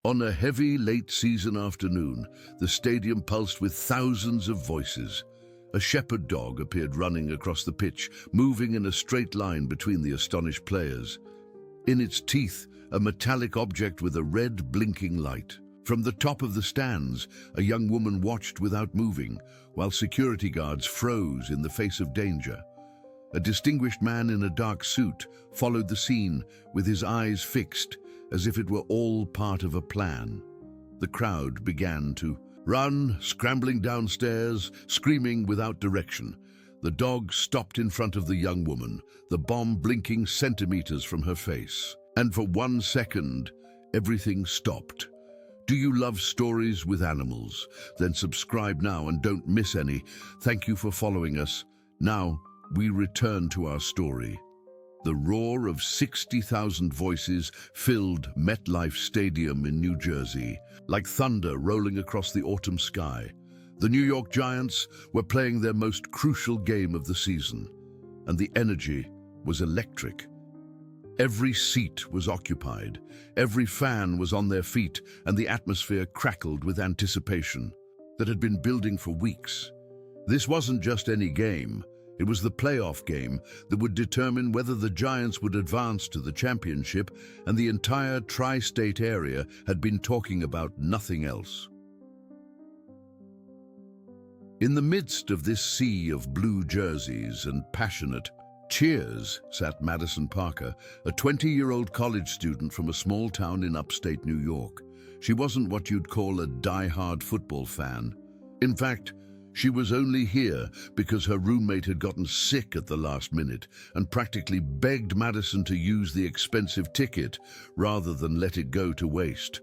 On a heavy, late-season afternoon, the stadium pulsed with thousands of voices. A shepherd dog appeared running across the pitch, moving in a straight line between the astonished players. In its teeth, a metallic object with a red, blinking light. From the top of the stands, a young woman watched without moving, while security guards froze in the face of danger. A distinguished man in a dark suit followed the scene, with his eyes fixed, as if it were all part of a plan. The crowd began to run, scrambling downstairs, screaming without direction. The dog stopped in front of the young woman, the bomb blinking centimeters from her face. And for 1 second, everything stopped. Do you love stories with animals? Then subscribe now and don't miss any. Thank you for following us. Now, we return to our story. The roar of 60,000 voices filled MetLife Stadium in New Jersey, like thunder rolling across the autumn sky. The New York Giants were playing their most crucial game of the season, and the energy was electric. Every seat was occupied, every fan was on their feet, and the atmosphere crackled with anticipation that had been building for weeks. This wasn't just any game. It was the playoff game that would determine whether the Giants would advance to the championship, and the entire tri-state area had been talking about nothing else. In the midst of this sea of blue jerseys and passionate cheers sat Madison Parker, a 20-year-old college student from a small town in upstate New York. She wasn't what you'd call a die-hard football fan. In fact, she was only here because her roommate had gotten sick at the last minute and practically begged Madison to use the expensive ticket rather than let it go to waste.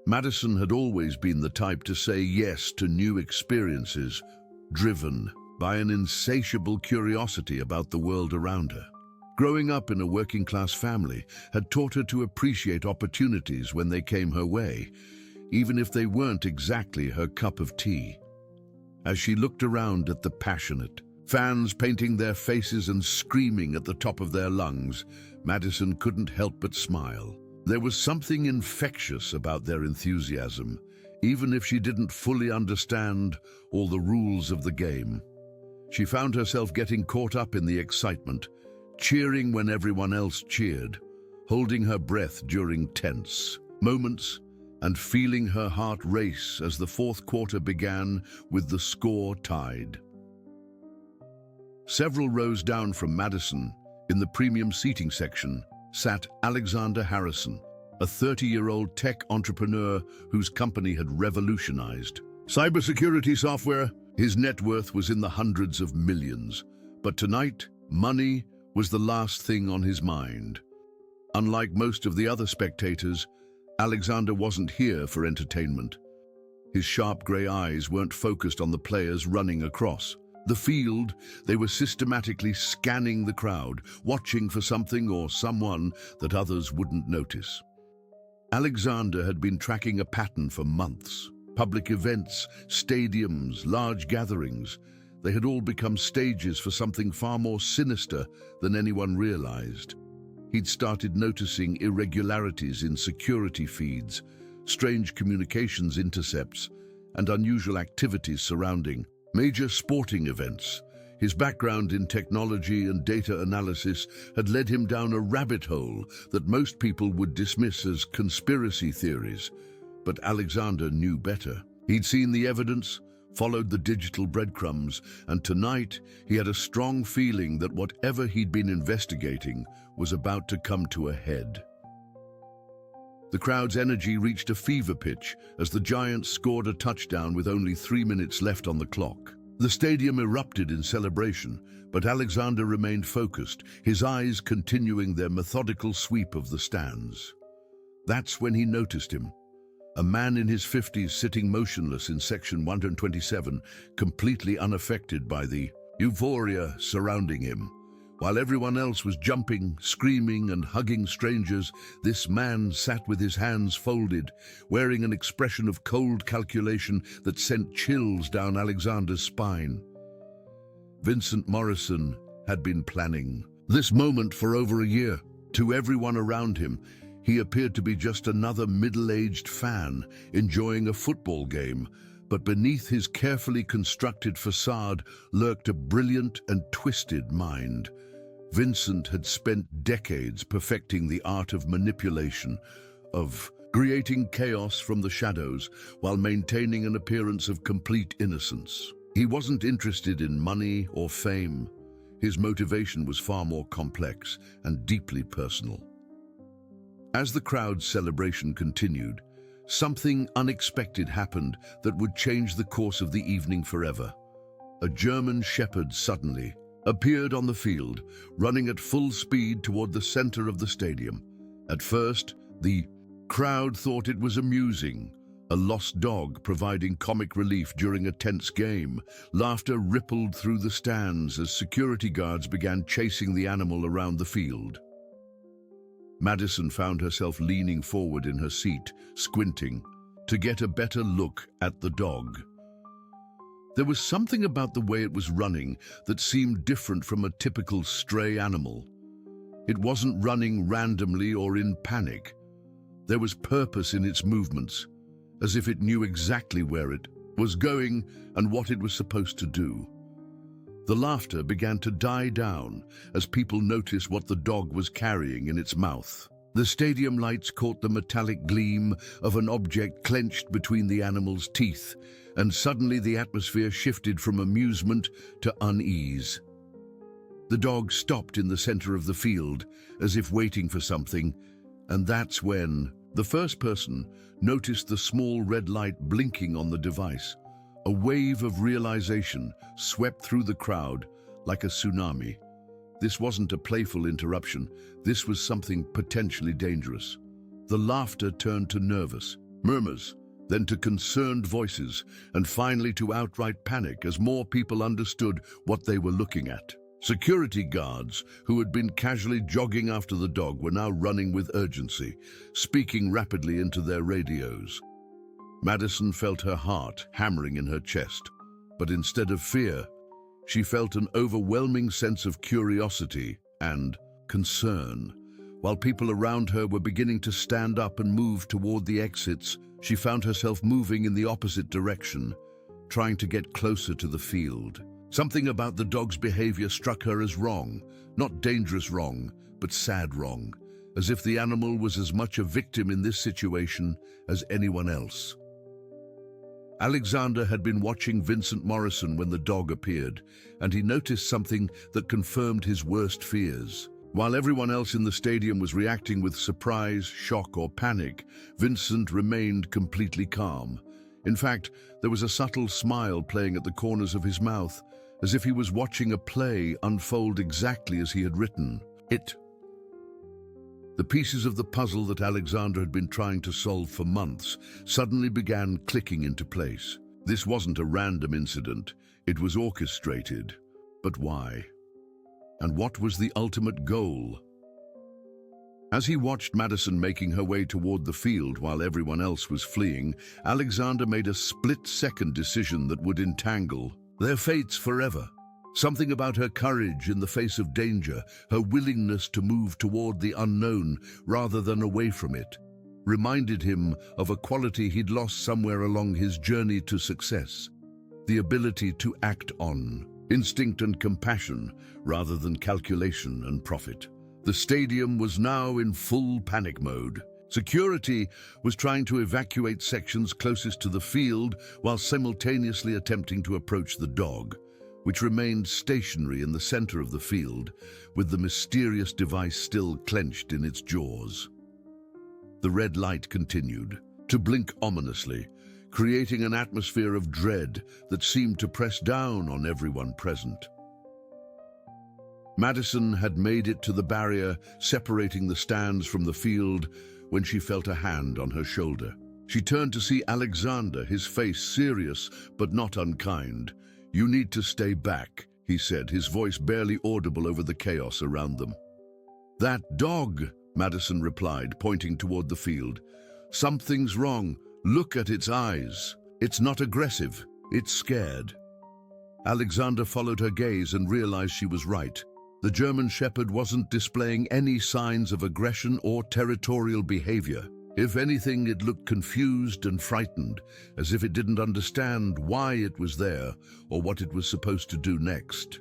Madison had always been the type to say yes to new experiences, driven by an insatiable curiosity about the world around her. Growing up in a working-class family had taught her to appreciate opportunities when they came her way, even if they weren't exactly her cup of tea. As she looked around at the passionate fans painting their faces and screaming at the top of their lungs, Madison couldn't help but smile. There was something infectious about their enthusiasm, even if she didn't fully understand all the rules of the game. She found herself getting caught up in the excitement, cheering when everyone else cheered, holding her breath during tense moments, and feeling her heart race as the fourth quarter began with the score tied. Several rows down from Madison, in the premium seating section, sat Alexander Harrison, a 30-year-old tech entrepreneur whose company had revolutionized cybersecurity software. His net worth was in the hundreds of millions, but tonight, money was the last thing on his mind. Unlike most of the other spectators, Alexander wasn't here for entertainment. His sharp grey eyes weren't focused on the players running across the field. They were systematically scanning the crowd, watching for something or someone that others wouldn't notice. Alexander had been tracking a pattern for months. Public events, stadiums, large gatherings, they had all become stages for something far more sinister than anyone realized. He'd started noticing irregularities in security feeds, strange communications intercepts, and unusual activities surrounding major sporting events. His background in technology and data analysis had led him down a rabbit hole that most people would dismiss as conspiracy theories. But Alexander knew better. He'd seen the evidence, followed the digital breadcrumbs, and tonight he had a strong feeling that whatever he'd been investigating was about to come to a head. The crowd's energy reached a fever pitch as the Giants scored a touchdown with only 3 minutes left on the clock. The stadium erupted in celebration, but Alexander remained focused, his eyes continuing their methodical sweep of the stands. That's when he noticed him. A man in his 50s sitting motionless in section 127, completely unaffected by the euphoria surrounding him. While everyone else was jumping, screaming, and hugging strangers, this man sat with his hands folded, wearing an expression of cold calculation that sent chills down Alexander's spine. Vincent Morrison had been planning this moment for over a year. To everyone around him, He appeared to be just another middle-aged fan enjoying a football game, but beneath his carefully constructed facade lurked a brilliant and twisted mind. Vincent had spent decades perfecting the art of manipulation, of creating chaos from the shadows while maintaining an appearance of complete innocence. He wasn't interested in money or fame. His motivation was far more complex and deeply personal. As the crowd's celebration continued, something unexpected happened that would change the course of the evening forever. A German shepherd suddenly appeared on the field, running at full speed toward the center of the stadium. At first, the crowd thought it was amusing, a lost dog providing comic relief during a tense game. Laughter rippled through the stands as security guards began chasing the animal around the field. Madison found herself leaning forward in her seat, squinting, to get a better look at the dog. There was something about the way it was running that seemed different from a typical stray animal. It wasn't running randomly or in panic. There was purpose in its movements, as if it knew exactly where it was going and what it was supposed to do. The laughter began to die down as people noticed what the dog was carrying in its mouth. The stadium lights caught the metallic gleam of an object clenched between the animal's teeth, and suddenly the atmosphere shifted from amusement to unease. The dog stopped in the center of the field, as if waiting for something, and that's when the first person noticed the small red light blinking on the device. A wave of realization swept through the crowd like a tsunami. This wasn't a playful interruption. This was something potentially dangerous. The laughter turned to nervous murmurs, then to concerned voices, and finally to outright panic as more people understood what they were looking at. Security guards, who had been casually jogging after the dog, were now running with urgency, speaking rapidly into their radios. Madison felt her heart hammering in her chest, but instead of fear, she felt an overwhelming sense of curiosity and concern. While people around her were beginning to stand up and move toward the exits, she found herself moving in the opposite direction, trying to get closer to the field. Something about the dog's behavior struck her as wrong, not dangerous wrong, but sad wrong, as if the animal was as much a victim in this situation as anyone else. Alexander had been watching Vincent Morrison when the dog appeared, and he noticed something that confirmed his worst fears. While everyone else in the stadium was reacting with surprise, shock, or panic, Vincent remained completely calm. In fact, there was a subtle smile playing at the corners of his mouth, as if he was watching a play unfold exactly as he had written it. The pieces of the puzzle that Alexander had been trying to solve for months suddenly began clicking into place. This wasn't a random incident, it was orchestrated. But why? And what was the ultimate goal? As he watched Madison making her way toward the field while everyone else was fleeing, Alexander made a split-second decision that would entangle their fates forever. Something about her courage in the face of danger, her willingness to move toward the unknown rather than away from it, reminded him of a quality he'd lost somewhere along his journey to success: the ability to act on instinct and compassion rather than calculation and profit. The stadium was now in full panic mode. Security was trying to evacuate sections closest to the field while simultaneously attempting to approach the dog, which remained stationary in the center of the field, with the mysterious device still clenched in its jaws. The red light continued to blink ominously, creating an atmosphere of dread that seemed to press down on everyone present. Madison had made it to the barrier separating the stands from the field when she felt a hand on her shoulder. She turned to see Alexander, his face serious but not unkind. "You need to stay back," he said, his voice barely audible over the chaos around them. "That dog," Madison replied, pointing toward the field. "Something's wrong. Look at its eyes. It's not aggressive. It's scared." Alexander followed her gaze and realized she was right. The German Shepherd wasn't displaying any signs of aggression or territorial behavior. If anything, it looked confused and frightened, as if it didn't understand why it was there or what it was supposed to do next.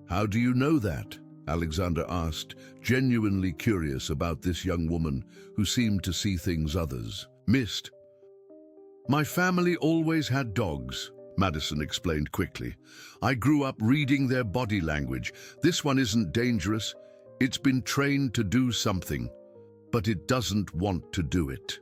"How do you know that?" Alexander asked, genuinely curious about this young woman who seemed to see things others missed. "My family always had dogs," Madison explained quickly. "I grew up reading their body language. This one isn't dangerous. It's been trained to do something, but it doesn't want to do it."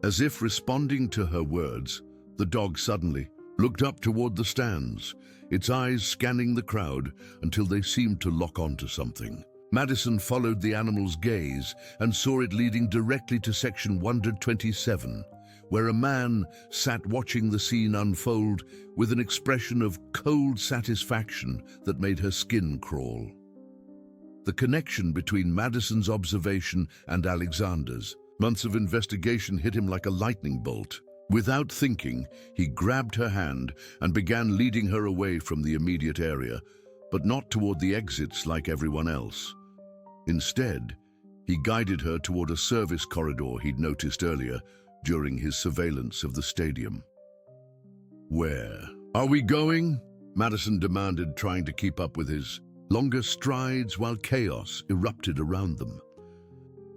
As if responding to her words, the dog suddenly looked up toward the stands, its eyes scanning the crowd until they seemed to lock onto something. Madison followed the animal's gaze and saw it leading directly to section 127, where a man sat watching the scene unfold with an expression of cold satisfaction that made her skin crawl. The connection between Madison's observation and Alexander's months of investigation hit him like a lightning bolt. Without thinking, he grabbed her hand and began leading her away from the immediate area, but not toward the exits like everyone else. Instead, he guided her toward a service corridor he'd noticed earlier during his surveillance of the stadium. "Where are we going?" Madison demanded, trying to keep up with his longer strides while chaos erupted around them.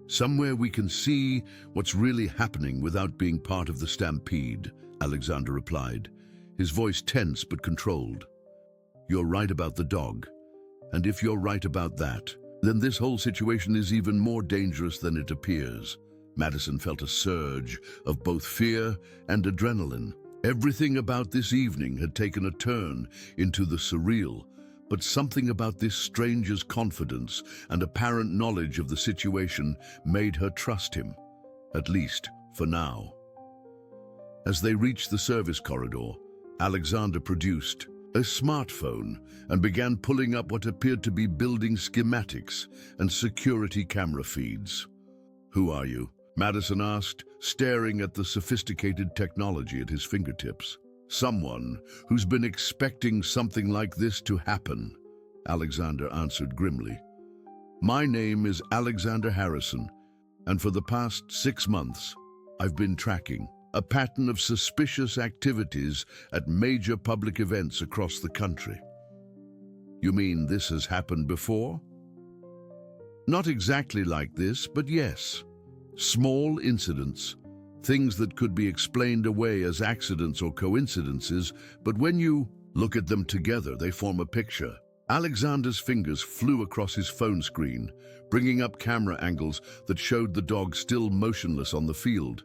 "Somewhere we can see what's really happening without being part of the stampede," Alexander replied, his voice tense but controlled. "You're right about the dog, and if you're right about that, then this whole situation is even more dangerous than it appears." Madison felt a surge of both fear and adrenaline. Everything about this evening had taken a turn into the surreal, but something about this stranger's confidence and apparent knowledge of the situation made her trust him, at least for now. As they reached the service corridor, Alexander produced a smartphone and began pulling up what appeared to be building schematics and security camera feeds. "Who are you?" Madison asked, staring at the sophisticated technology at his fingertips. "Someone who's been expecting something like this to happen," Alexander answered grimly. "My name is Alexander Harrison, and for the past 6 months, I've been tracking a pattern of suspicious activities at major public events across the country." "You mean this has happened before?" "Not exactly like this, but yes. Small incidents, things that could be explained away as accidents or coincidences, but when you look at them together, they form a picture." Alexander's fingers flew across his phone screen, bringing up camera angles that showed the dog still motionless on the field.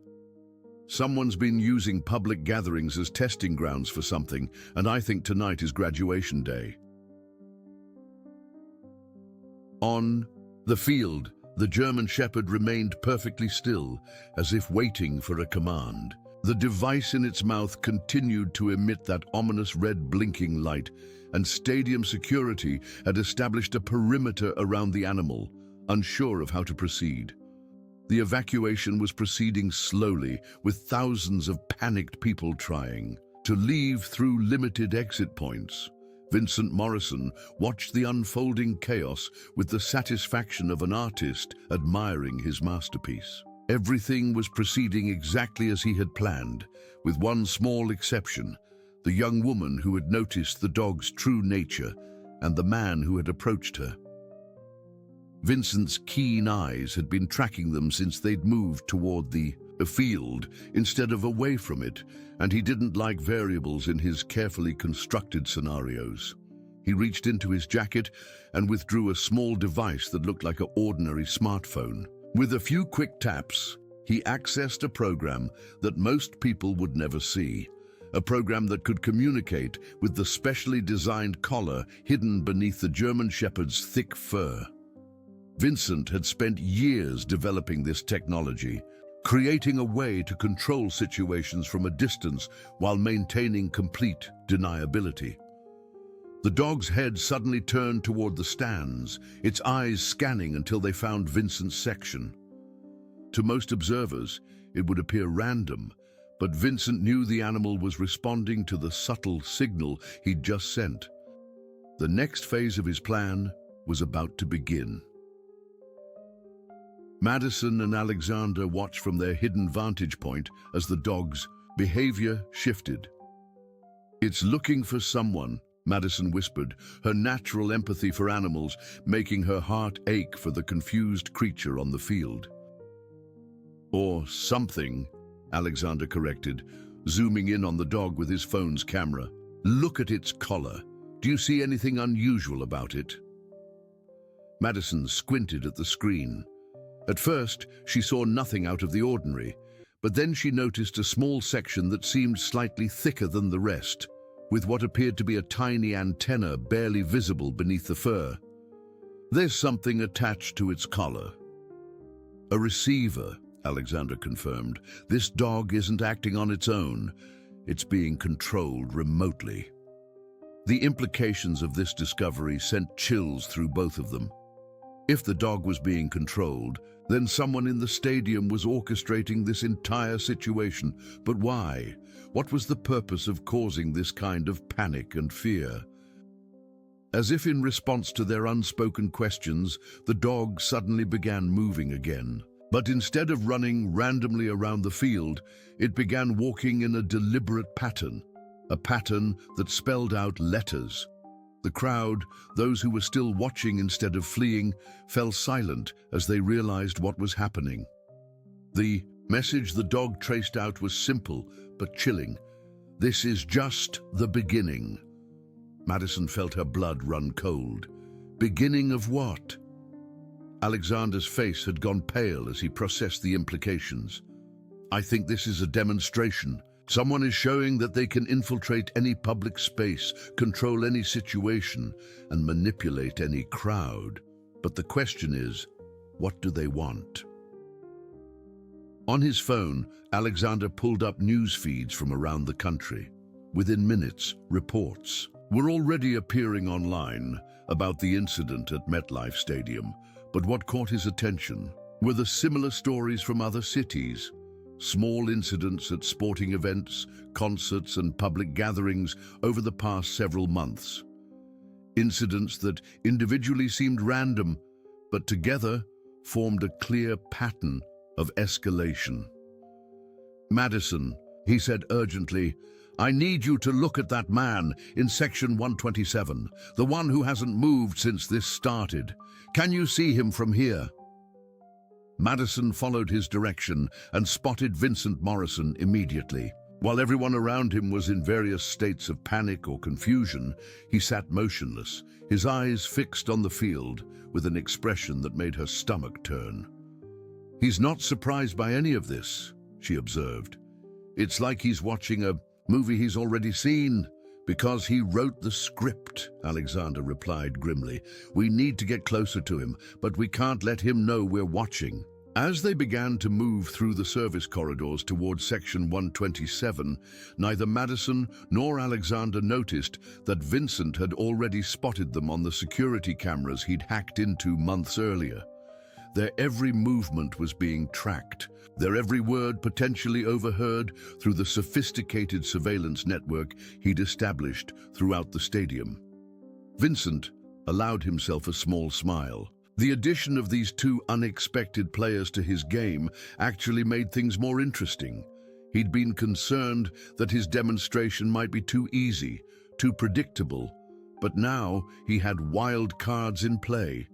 "Someone's been using public gatherings as testing grounds for something, and I think tonight is graduation day." On the field, the German Shepherd remained perfectly still, as if waiting for a command. The device in its mouth continued to emit that ominous red blinking light, and stadium security had established a perimeter around the animal, unsure of how to proceed. The evacuation was proceeding slowly, with thousands of panicked people trying to leave through limited exit points. Vincent Morrison watched the unfolding chaos with the satisfaction of an artist admiring his masterpiece. Everything was proceeding exactly as he had planned, with one small exception: the young woman who had noticed the dog's true nature and the man who had approached her. Vincent's keen eyes had been tracking them since they'd moved toward the field instead of away from it, and he didn't like variables in his carefully constructed scenarios. He reached into his jacket and withdrew a small device that looked like an ordinary smartphone. With a few quick taps, he accessed a program that most people would never see, a program that could communicate with the specially designed collar hidden beneath the German Shepherd's thick fur. Vincent had spent years developing this technology, creating a way to control situations from a distance while maintaining complete deniability. The dog's head suddenly turned toward the stands, its eyes scanning until they found Vincent's section. To most observers, it would appear random, but Vincent knew the animal was responding to the subtle signal he'd just sent. The next phase of his plan was about to begin. Madison and Alexander watched from their hidden vantage point as the dog's behavior shifted. "It's looking for someone," Madison whispered, her natural empathy for animals making her heart ache for the confused creature on the field. "Or something," Alexander corrected, zooming in on the dog with his phone's camera. "Look at its collar. Do you see anything unusual about it?" Madison squinted at the screen. At first, she saw nothing out of the ordinary, but then she noticed a small section that seemed slightly thicker than the rest, with what appeared to be a tiny antenna barely visible beneath the fur. "There's something attached to its collar." "A receiver," Alexander confirmed. "This dog isn't acting on its own. It's being controlled remotely." The implications of this discovery sent chills through both of them. If the dog was being controlled, then someone in the stadium was orchestrating this entire situation. But why? What was the purpose of causing this kind of panic and fear? As if in response to their unspoken questions, the dog suddenly began moving again. But instead of running randomly around the field, it began walking in a deliberate pattern, a pattern that spelled out letters. The crowd, those who were still watching instead of fleeing, fell silent as they realized what was happening. The message the dog traced out was simple but chilling. "This is just the beginning." Madison felt her blood run cold. Beginning of what? Alexander's face had gone pale as he processed the implications. "I think this is a demonstration. Someone is showing that they can infiltrate any public space, control any situation, and manipulate any crowd. But the question is, what do they want?" On his phone, Alexander pulled up news feeds from around the country. Within minutes, reports were already appearing online about the incident at MetLife Stadium. But what caught his attention were the similar stories from other cities. Small incidents at sporting events, concerts, and public gatherings over the past several months. Incidents that individually seemed random, but together formed a clear pattern of escalation. "Madison," he said urgently, "I need you to look at that man in section 127, the one who hasn't moved since this started. Can you see him from here?" Madison followed his direction and spotted Vincent Morrison immediately. While everyone around him was in various states of panic or confusion, he sat motionless, his eyes fixed on the field with an expression that made her stomach turn. "He's not surprised by any of this," she observed. "It's like he's watching a movie he's already seen." "Because he wrote the script," Alexander replied grimly. "We need to get closer to him, but we can't let him know we're watching." As they began to move through the service corridors towards section 127, neither Madison nor Alexander noticed that Vincent had already spotted them on the security cameras he'd hacked into months earlier. Their every movement was being tracked, their every word potentially overheard through the sophisticated surveillance network he'd established throughout the stadium. Vincent allowed himself a small smile. The addition of these two unexpected players to his game actually made things more interesting. He'd been concerned that his demonstration might be too easy, too predictable, but now he had wild cards in play.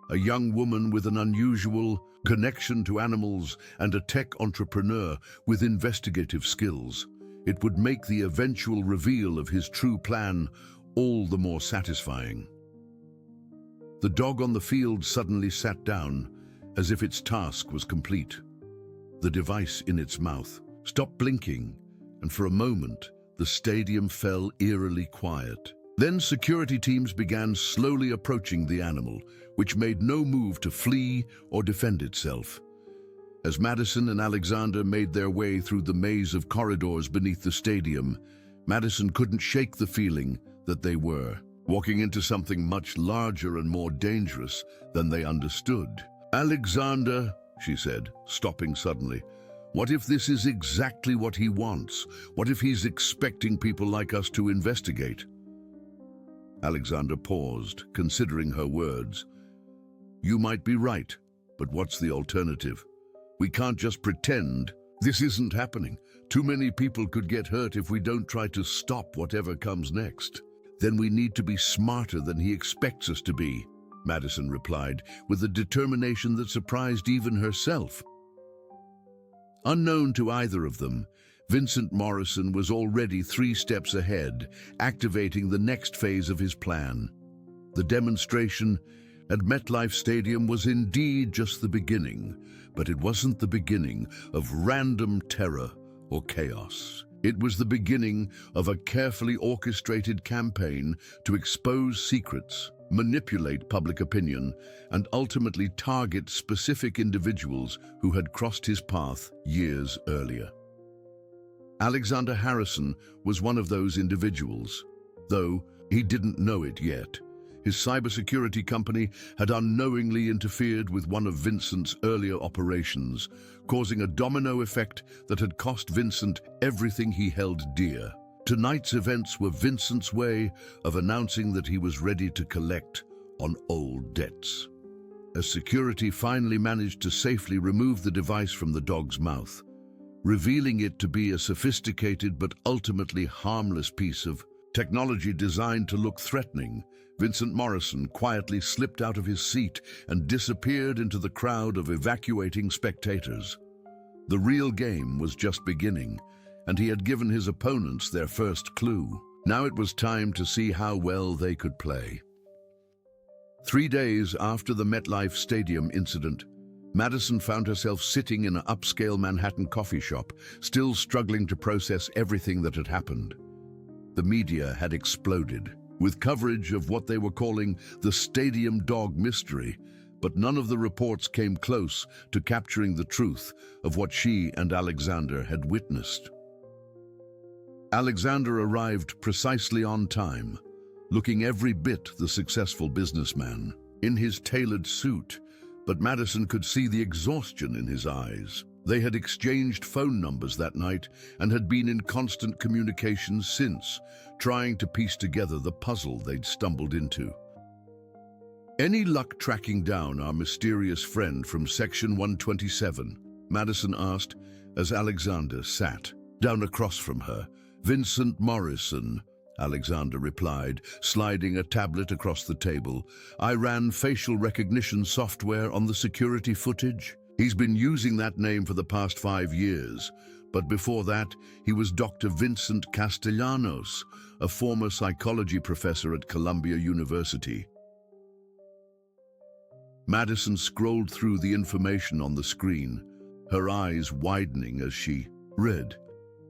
A young woman with an unusual connection to animals and a tech entrepreneur with investigative skills. It would make the eventual reveal of his true plan all the more satisfying. The dog on the field suddenly sat down, as if its task was complete. The device in its mouth stopped blinking, and for a moment, the stadium fell eerily quiet. Then security teams began slowly approaching the animal, which made no move to flee or defend itself. As Madison and Alexander made their way through the maze of corridors beneath the stadium, Madison couldn't shake the feeling that they were walking into something much larger and more dangerous than they understood. "Alexander," she said, stopping suddenly, "what if this is exactly what he wants? What if he's expecting people like us to investigate?" Alexander paused, considering her words. You might be right, but what's the alternative? We can't just pretend this isn't happening. Too many people could get hurt if we don't try to stop whatever comes next. Then we need to be smarter than he expects us to be, Madison replied, with a determination that surprised even herself. Unknown to either of them, Vincent Morrison was already 3 steps ahead, activating the next phase of his plan. The demonstration at MetLife Stadium was indeed just the beginning, but it wasn't the beginning of random terror or chaos. It was the beginning of a carefully orchestrated campaign to expose secrets, manipulate public opinion, and ultimately target specific individuals who had crossed his path years earlier. Alexander Harrison was one of those individuals, though he didn't know it yet. His cybersecurity company had unknowingly interfered with one of Vincent's earlier operations, causing a domino effect that had cost Vincent everything he held dear. Tonight's events were Vincent's way of announcing that he was ready to collect on old debts. As security finally managed to safely remove the device from the dog's mouth, revealing it to be a sophisticated but ultimately harmless piece of technology designed to look threatening, Vincent Morrison quietly slipped out of his seat and disappeared into the crowd of evacuating spectators. The real game was just beginning, and he had given his opponents their first clue. Now it was time to see how well they could play. 3 days after the MetLife Stadium incident, Madison found herself sitting in an upscale Manhattan coffee shop, still struggling to process everything that had happened. The media had exploded, with coverage of what they were calling the Stadium Dog mystery, but none of the reports came close to capturing the truth of what she and Alexander had witnessed. Alexander arrived precisely on time, looking every bit the successful businessman, in his tailored suit, but Madison could see the exhaustion in his eyes. They had exchanged phone numbers that night and had been in constant communication since, trying to piece together the puzzle they'd stumbled into. Any luck tracking down our mysterious friend from Section 127? Madison asked as Alexander sat down across from her. Vincent Morrison, Alexander replied, sliding a tablet across the table. I ran facial recognition software on the security footage. He's been using that name for the past 5 years, but before that, he was Dr. Vincent Castellanos, a former psychology professor at Columbia University. Madison scrolled through the information on the screen, her eyes widening as she read.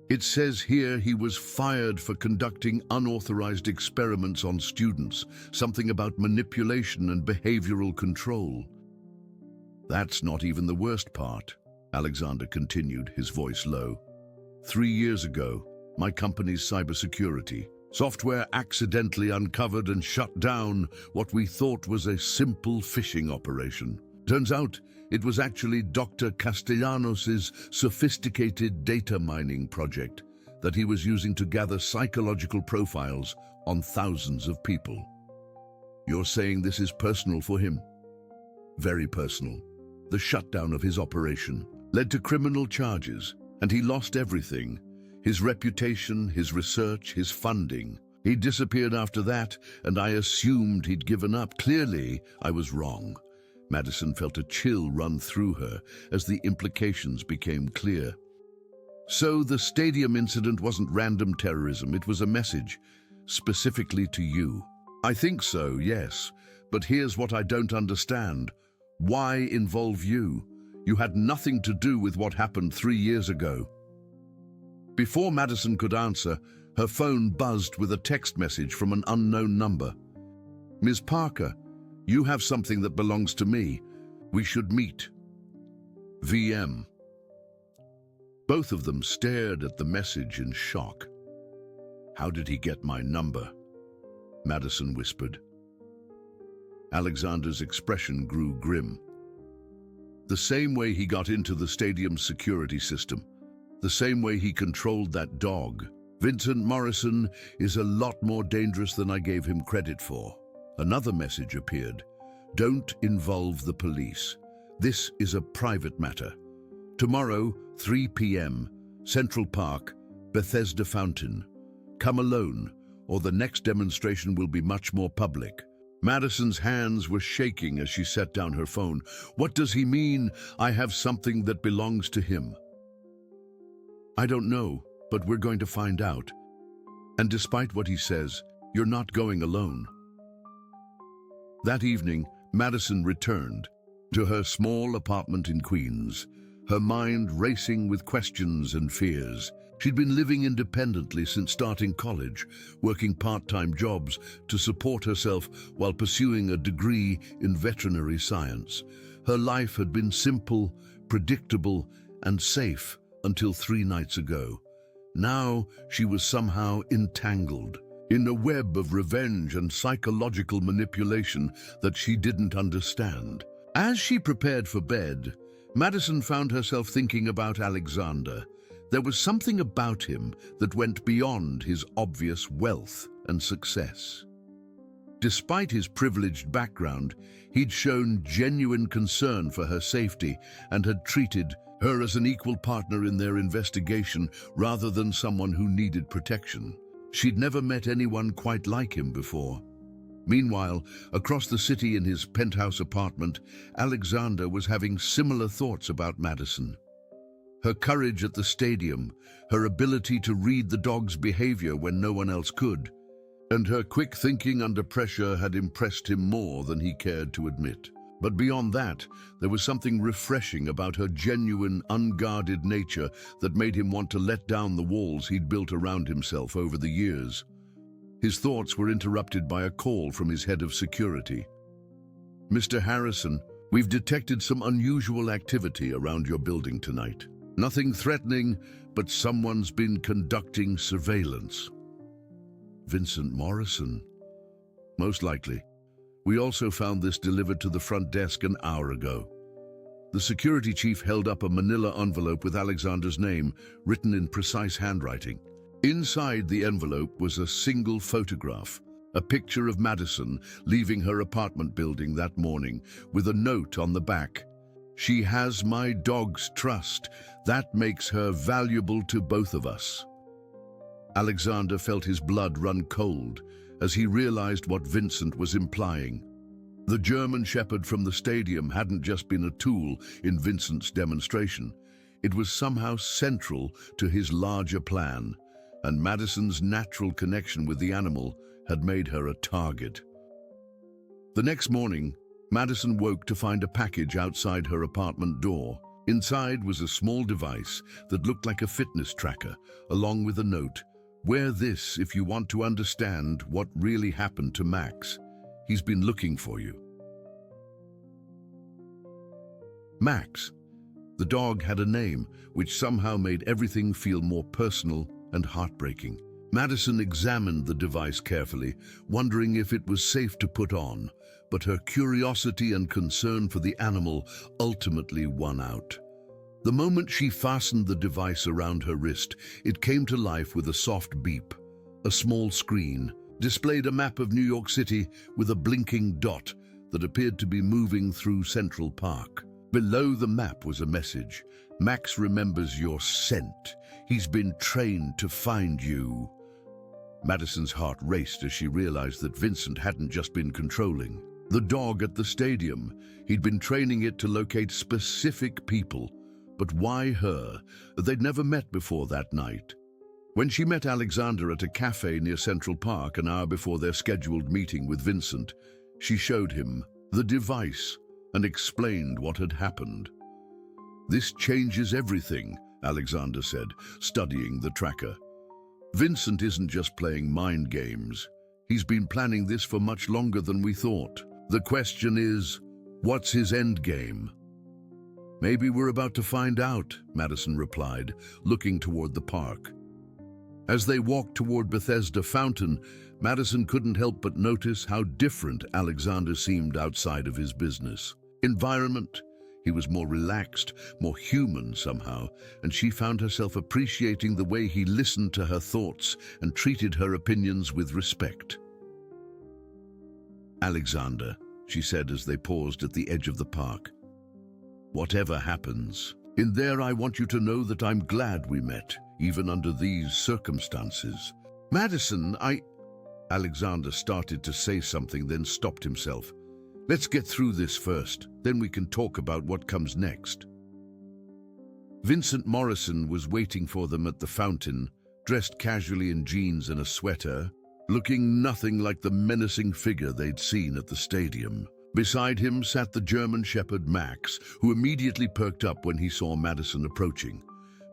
It says here he was fired for conducting unauthorized experiments on students, something about manipulation and behavioral control. That's not even the worst part, Alexander continued, his voice low. 3 years ago, my company's cybersecurity software accidentally uncovered and shut down what we thought was a simple phishing operation. Turns out it was actually Dr. Castellanos' sophisticated data mining project that he was using to gather psychological profiles on thousands of people. You're saying this is personal for him? Very personal. The shutdown of his operation led to criminal charges, and he lost everything. His reputation, his research, his funding. He disappeared after that, and I assumed he'd given up. Clearly, I was wrong. Madison felt a chill run through her as the implications became clear. So the stadium incident wasn't random terrorism, it was a message, specifically to you. I think so, yes, but here's what I don't understand. Why involve you? You had nothing to do with what happened 3 years ago. Before Madison could answer, her phone buzzed with a text message from an unknown number. Ms. Parker, you have something that belongs to me. We should meet. VM. Both of them stared at the message in shock. How did he get my number? Madison whispered. Alexander's expression grew grim. The same way he got into the stadium's security system, the same way he controlled that dog, Vincent Morrison is a lot more dangerous than I gave him credit for. Another message appeared. Don't involve the police. This is a private matter. Tomorrow, 3 p.m., Central Park, Bethesda Fountain. Come alone, or the next demonstration will be much more public. Madison's hands were shaking as she set down her phone. What does he mean, I have something that belongs to him? I don't know, but we're going to find out. And despite what he says, you're not going alone. That evening, Madison returned to her small apartment in Queens, her mind racing with questions and fears. She'd been living independently since starting college, working part-time jobs to support herself while pursuing a degree in veterinary science. Her life had been simple, predictable, and safe until 3 nights ago. Now she was somehow entangled in a web of revenge and psychological manipulation that she didn't understand. As she prepared for bed, Madison found herself thinking about Alexander. There was something about him that went beyond his obvious wealth and success. Despite his privileged background, he'd shown genuine concern for her safety and had treated her as an equal partner in their investigation rather than someone who needed protection. She'd never met anyone quite like him before. Meanwhile, across the city in his penthouse apartment, Alexander was having similar thoughts about Madison. Her courage at the stadium, her ability to read the dog's behavior when no one else could, and her quick thinking under pressure had impressed him more than he cared to admit. But beyond that, there was something refreshing about her genuine, unguarded nature that made him want to let down the walls he'd built around himself over the years. His thoughts were interrupted by a call from his head of security. "Mr. Harrison, we've detected some unusual activity around your building tonight. Nothing threatening, but someone's been conducting surveillance." Vincent Morrison? Most likely. We also found this delivered to the front desk an hour ago. The security chief held up a manila envelope with Alexander's name, written in precise handwriting. Inside the envelope was a single photograph, a picture of Madison leaving her apartment building that morning, with a note on the back. "She has my dog's trust. That makes her valuable to both of us." Alexander felt his blood run cold as he realized what Vincent was implying. The German Shepherd from the stadium hadn't just been a tool in Vincent's demonstration. It was somehow central to his larger plan, and Madison's natural connection with the animal had made her a target. The next morning, Madison woke to find a package outside her apartment door. Inside was a small device that looked like a fitness tracker, along with a note. "Wear this if you want to understand what really happened to Max. He's been looking for you." Max. The dog had a name, which somehow made everything feel more personal and heartbreaking. Madison examined the device carefully, wondering if it was safe to put on, but her curiosity and concern for the animal ultimately won out. The moment she fastened the device around her wrist, it came to life with a soft beep. A small screen displayed a map of New York City with a blinking dot that appeared to be moving through Central Park. Below the map was a message. "Max remembers your scent. He's been trained to find you." Madison's heart raced as she realized that Vincent hadn't just been controlling the dog at the stadium. He'd been training it to locate specific people. But why her? They'd never met before that night. When she met Alexander at a cafe near Central Park an hour before their scheduled meeting with Vincent, she showed him the device and explained what had happened. "This changes everything," Alexander said, studying the tracker. "Vincent isn't just playing mind games. He's been planning this for much longer than we thought. The question is, what's his end game?" "Maybe we're about to find out," Madison replied, looking toward the park. As they walked toward Bethesda Fountain, Madison couldn't help but notice how different Alexander seemed outside of his business environment. He was more relaxed, more human somehow, and she found herself appreciating the way he listened to her thoughts and treated her opinions with respect. "Alexander," she said as they paused at the edge of the park, "whatever happens, in there I want you to know that I'm glad we met, even under these circumstances." "Madison, Alexander started to say something, then stopped himself. "Let's get through this first, then we can talk about what comes next." Vincent Morrison was waiting for them at the fountain, dressed casually in jeans and a sweater, looking nothing like the menacing figure they'd seen at the stadium. Beside him sat the German shepherd Max, who immediately perked up when he saw Madison approaching.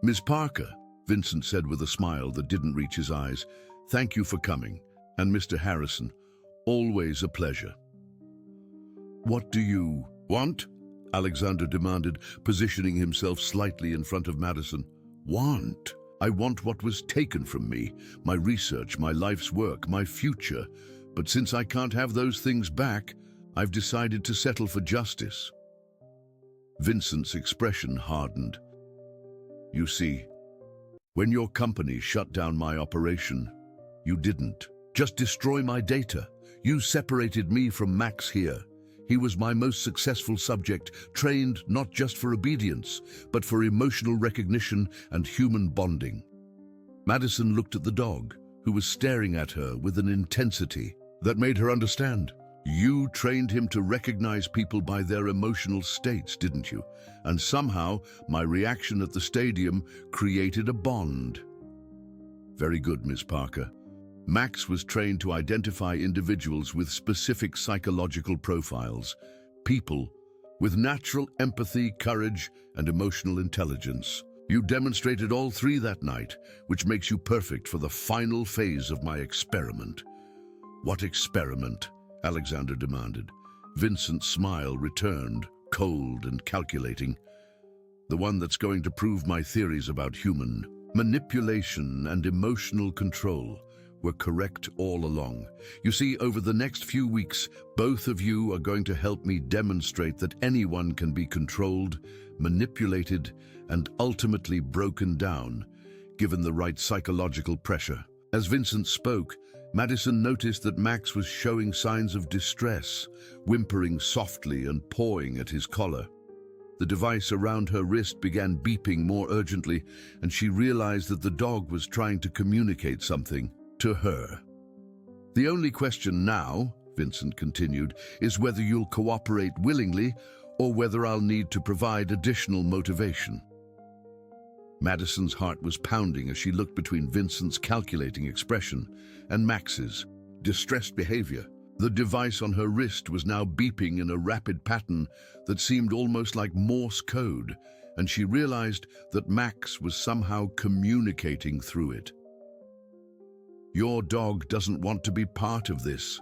"Miss Parker," Vincent said with a smile that didn't reach his eyes, "thank you for coming. And Mr. Harrison, always a pleasure." "What do you want?" Alexander demanded, positioning himself slightly in front of Madison. "Want? I want what was taken from me, my research, my life's work, my future. But since I can't have those things back, I've decided to settle for justice." Vincent's expression hardened. "You see, when your company shut down my operation, you didn't just destroy my data. You separated me from Max here. He was my most successful subject, trained not just for obedience, but for emotional recognition and human bonding." Madison looked at the dog, who was staring at her with an intensity that made her understand. "You trained him to recognize people by their emotional states, didn't you? And somehow, my reaction at the stadium created a bond." "Very good, Miss Parker. Max was trained to identify individuals with specific psychological profiles, people with natural empathy, courage, and emotional intelligence. You demonstrated all three that night, which makes you perfect for the final phase of my experiment." "What experiment?" Alexander demanded. Vincent's smile returned, cold and calculating. "The one that's going to prove my theories about human manipulation and emotional control were correct all along. You see, over the next few weeks, both of you are going to help me demonstrate that anyone can be controlled, manipulated, and ultimately broken down, given the right psychological pressure." As Vincent spoke, Madison noticed that Max was showing signs of distress, whimpering softly and pawing at his collar. The device around her wrist began beeping more urgently, and she realized that the dog was trying to communicate something to her. "The only question now," Vincent continued, "is whether you'll cooperate willingly or whether I'll need to provide additional motivation." Madison's heart was pounding as she looked between Vincent's calculating expression and Max's distressed behavior. The device on her wrist was now beeping in a rapid pattern that seemed almost like Morse code, and she realized that Max was somehow communicating through it. "Your dog doesn't want to be part of this,"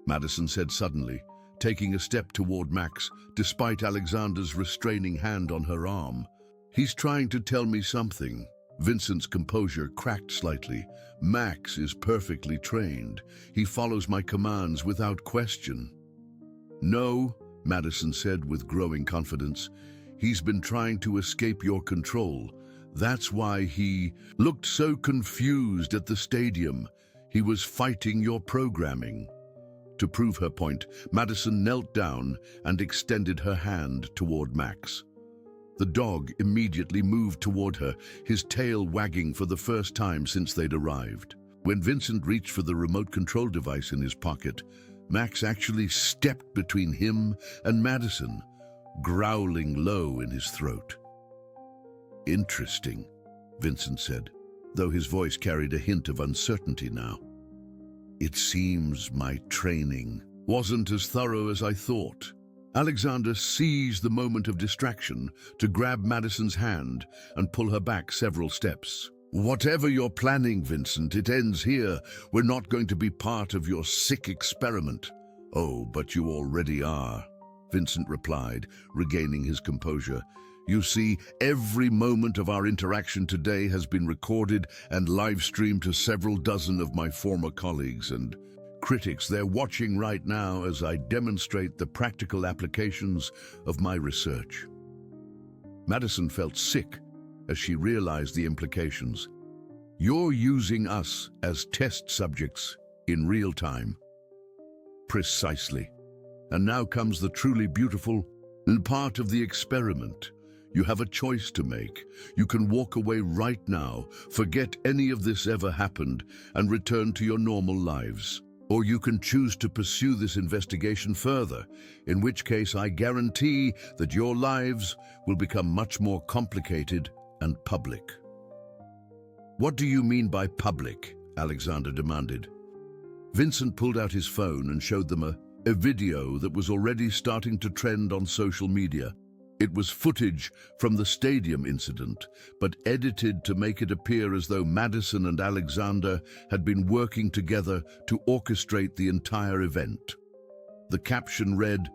Madison said suddenly, taking a step toward Max, despite Alexander's restraining hand on her arm. "He's trying to tell me something." Vincent's composure cracked slightly. "Max is perfectly trained. He follows my commands without question." "No," Madison said with growing confidence. "He's been trying to escape your control. That's why he looked so confused at the stadium. He was fighting your programming." To prove her point, Madison knelt down and extended her hand toward Max. The dog immediately moved toward her, his tail wagging for the first time since they'd arrived. When Vincent reached for the remote control device in his pocket, Max actually stepped between him and Madison, growling low in his throat. "Interesting," Vincent said, though his voice carried a hint of uncertainty now. "It seems my training wasn't as thorough as I thought." Alexander seized the moment of distraction to grab Madison's hand and pull her back several steps. "Whatever you're planning, Vincent, it ends here. We're not going to be part of your sick experiment." "Oh, but you already are," Vincent replied, regaining his composure. "You see, every moment of our interaction today has been recorded and live-streamed to several dozen of my former colleagues and critics. They're watching right now as I demonstrate the practical applications of my research." Madison felt sick as she realized the implications. You're using us as test subjects in real time. Precisely. And now comes the truly beautiful and part of the experiment. You have a choice to make. You can walk away right now, forget any of this ever happened, and return to your normal lives. Or you can choose to pursue this investigation further, in which case I guarantee that your lives will become much more complicated and public. What do you mean by public? Alexander demanded. Vincent pulled out his phone and showed them a video that was already starting to trend on social media. It was footage from the stadium incident, but edited to make it appear as though Madison and Alexander had been working together to orchestrate the entire event. The caption read,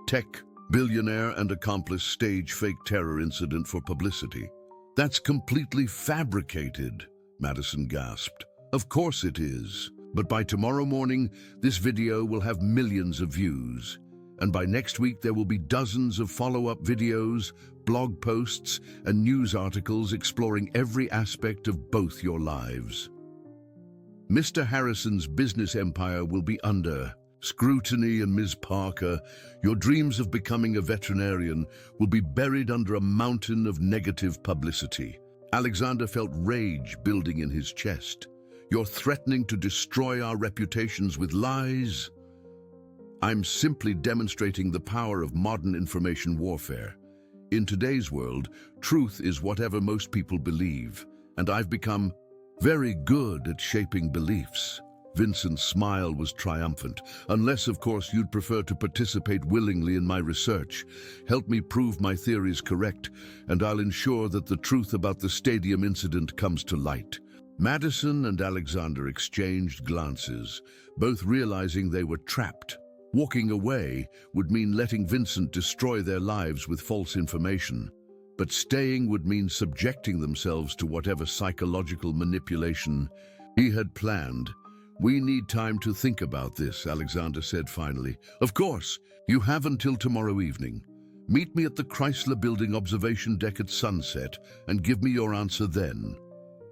"Tech billionaire and accomplice stage fake terror incident for publicity." That's completely fabricated, Madison gasped. Of course it is. But by tomorrow morning, this video will have millions of views. And by next week, there will be dozens of follow-up videos, blog posts, and news articles exploring every aspect of both your lives. Mr. Harrison's business empire will be under scrutiny, and Ms. Parker, your dreams of becoming a veterinarian will be buried under a mountain of negative publicity. Alexander felt rage building in his chest. You're threatening to destroy our reputations with lies? I'm simply demonstrating the power of modern information warfare. In today's world, truth is whatever most people believe, and I've become very good at shaping beliefs. Vincent's smile was triumphant. Unless, of course, you'd prefer to participate willingly in my research. Help me prove my theories correct, and I'll ensure that the truth about the stadium incident comes to light. Madison and Alexander exchanged glances, both realizing they were trapped. Walking away would mean letting Vincent destroy their lives with false information, but staying would mean subjecting themselves to whatever psychological manipulation he had planned. We need time to think about this, Alexander said finally. Of course, you have until tomorrow evening. Meet me at the Chrysler Building observation deck at sunset and give me your answer then.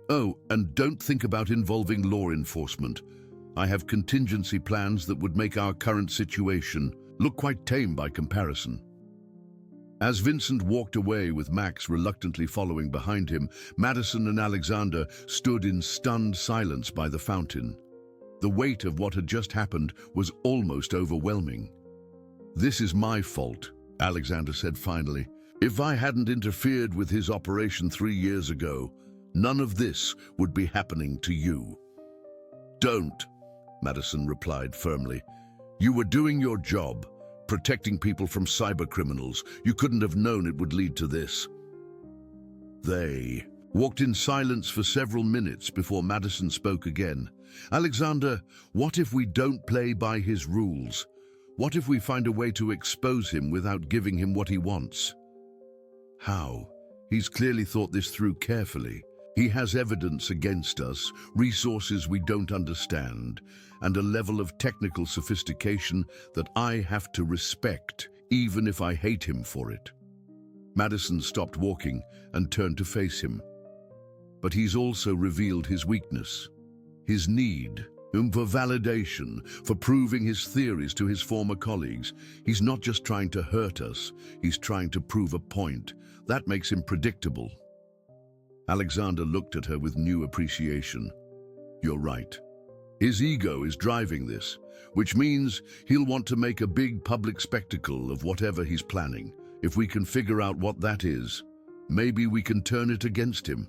Oh, and don't think about involving law enforcement. I have contingency plans that would make our current situation look quite tame by comparison. As Vincent walked away with Max reluctantly following behind him, Madison and Alexander stood in stunned silence by the fountain. The weight of what had just happened was almost overwhelming. "This is my fault," Alexander said finally. "If I hadn't interfered with his operation 3 years ago, none of this would be happening to you." "Don't," Madison replied firmly. "You were doing your job, protecting people from cybercriminals. You couldn't have known it would lead to this." They walked in silence for several minutes before Madison spoke again. "Alexander, what if we don't play by his rules? What if we find a way to expose him without giving him what he wants?" "How?" He's clearly thought this through carefully. He has evidence against us, resources we don't understand, and a level of technical sophistication that I have to respect, even if I hate him for it. Madison stopped walking and turned to face him. But he's also revealed his weakness, his need for validation, for proving his theories to his former colleagues. He's not just trying to hurt us, he's trying to prove a point. That makes him predictable. Alexander looked at her with new appreciation. "You're right. His ego is driving this, which means he'll want to make a big public spectacle of whatever he's planning. If we can figure out what that is, maybe we can turn it against him."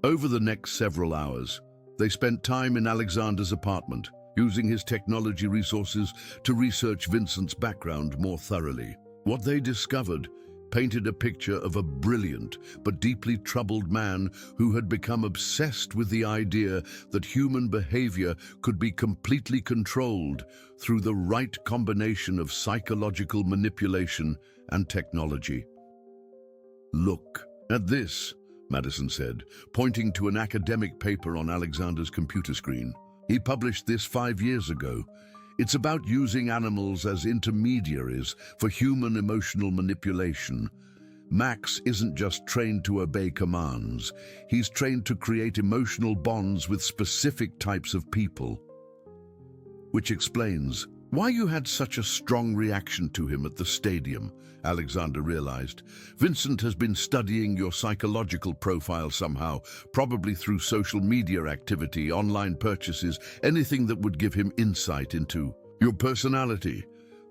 Over the next several hours, they spent time in Alexander's apartment, using his technology resources to research Vincent's background more thoroughly. What they discovered painted a picture of a brilliant but deeply troubled man who had become obsessed with the idea that human behavior could be completely controlled through the right combination of psychological manipulation and technology. "Look at this," Madison said, pointing to an academic paper on Alexander's computer screen. "He published this 5 years ago. It's about using animals as intermediaries for human emotional manipulation. Max isn't just trained to obey commands, he's trained to create emotional bonds with specific types of people. Which explains why you had such a strong reaction to him at the stadium, Alexander realized. Vincent has been studying your psychological profile somehow, probably through social media activity, online purchases, anything that would give him insight into your personality.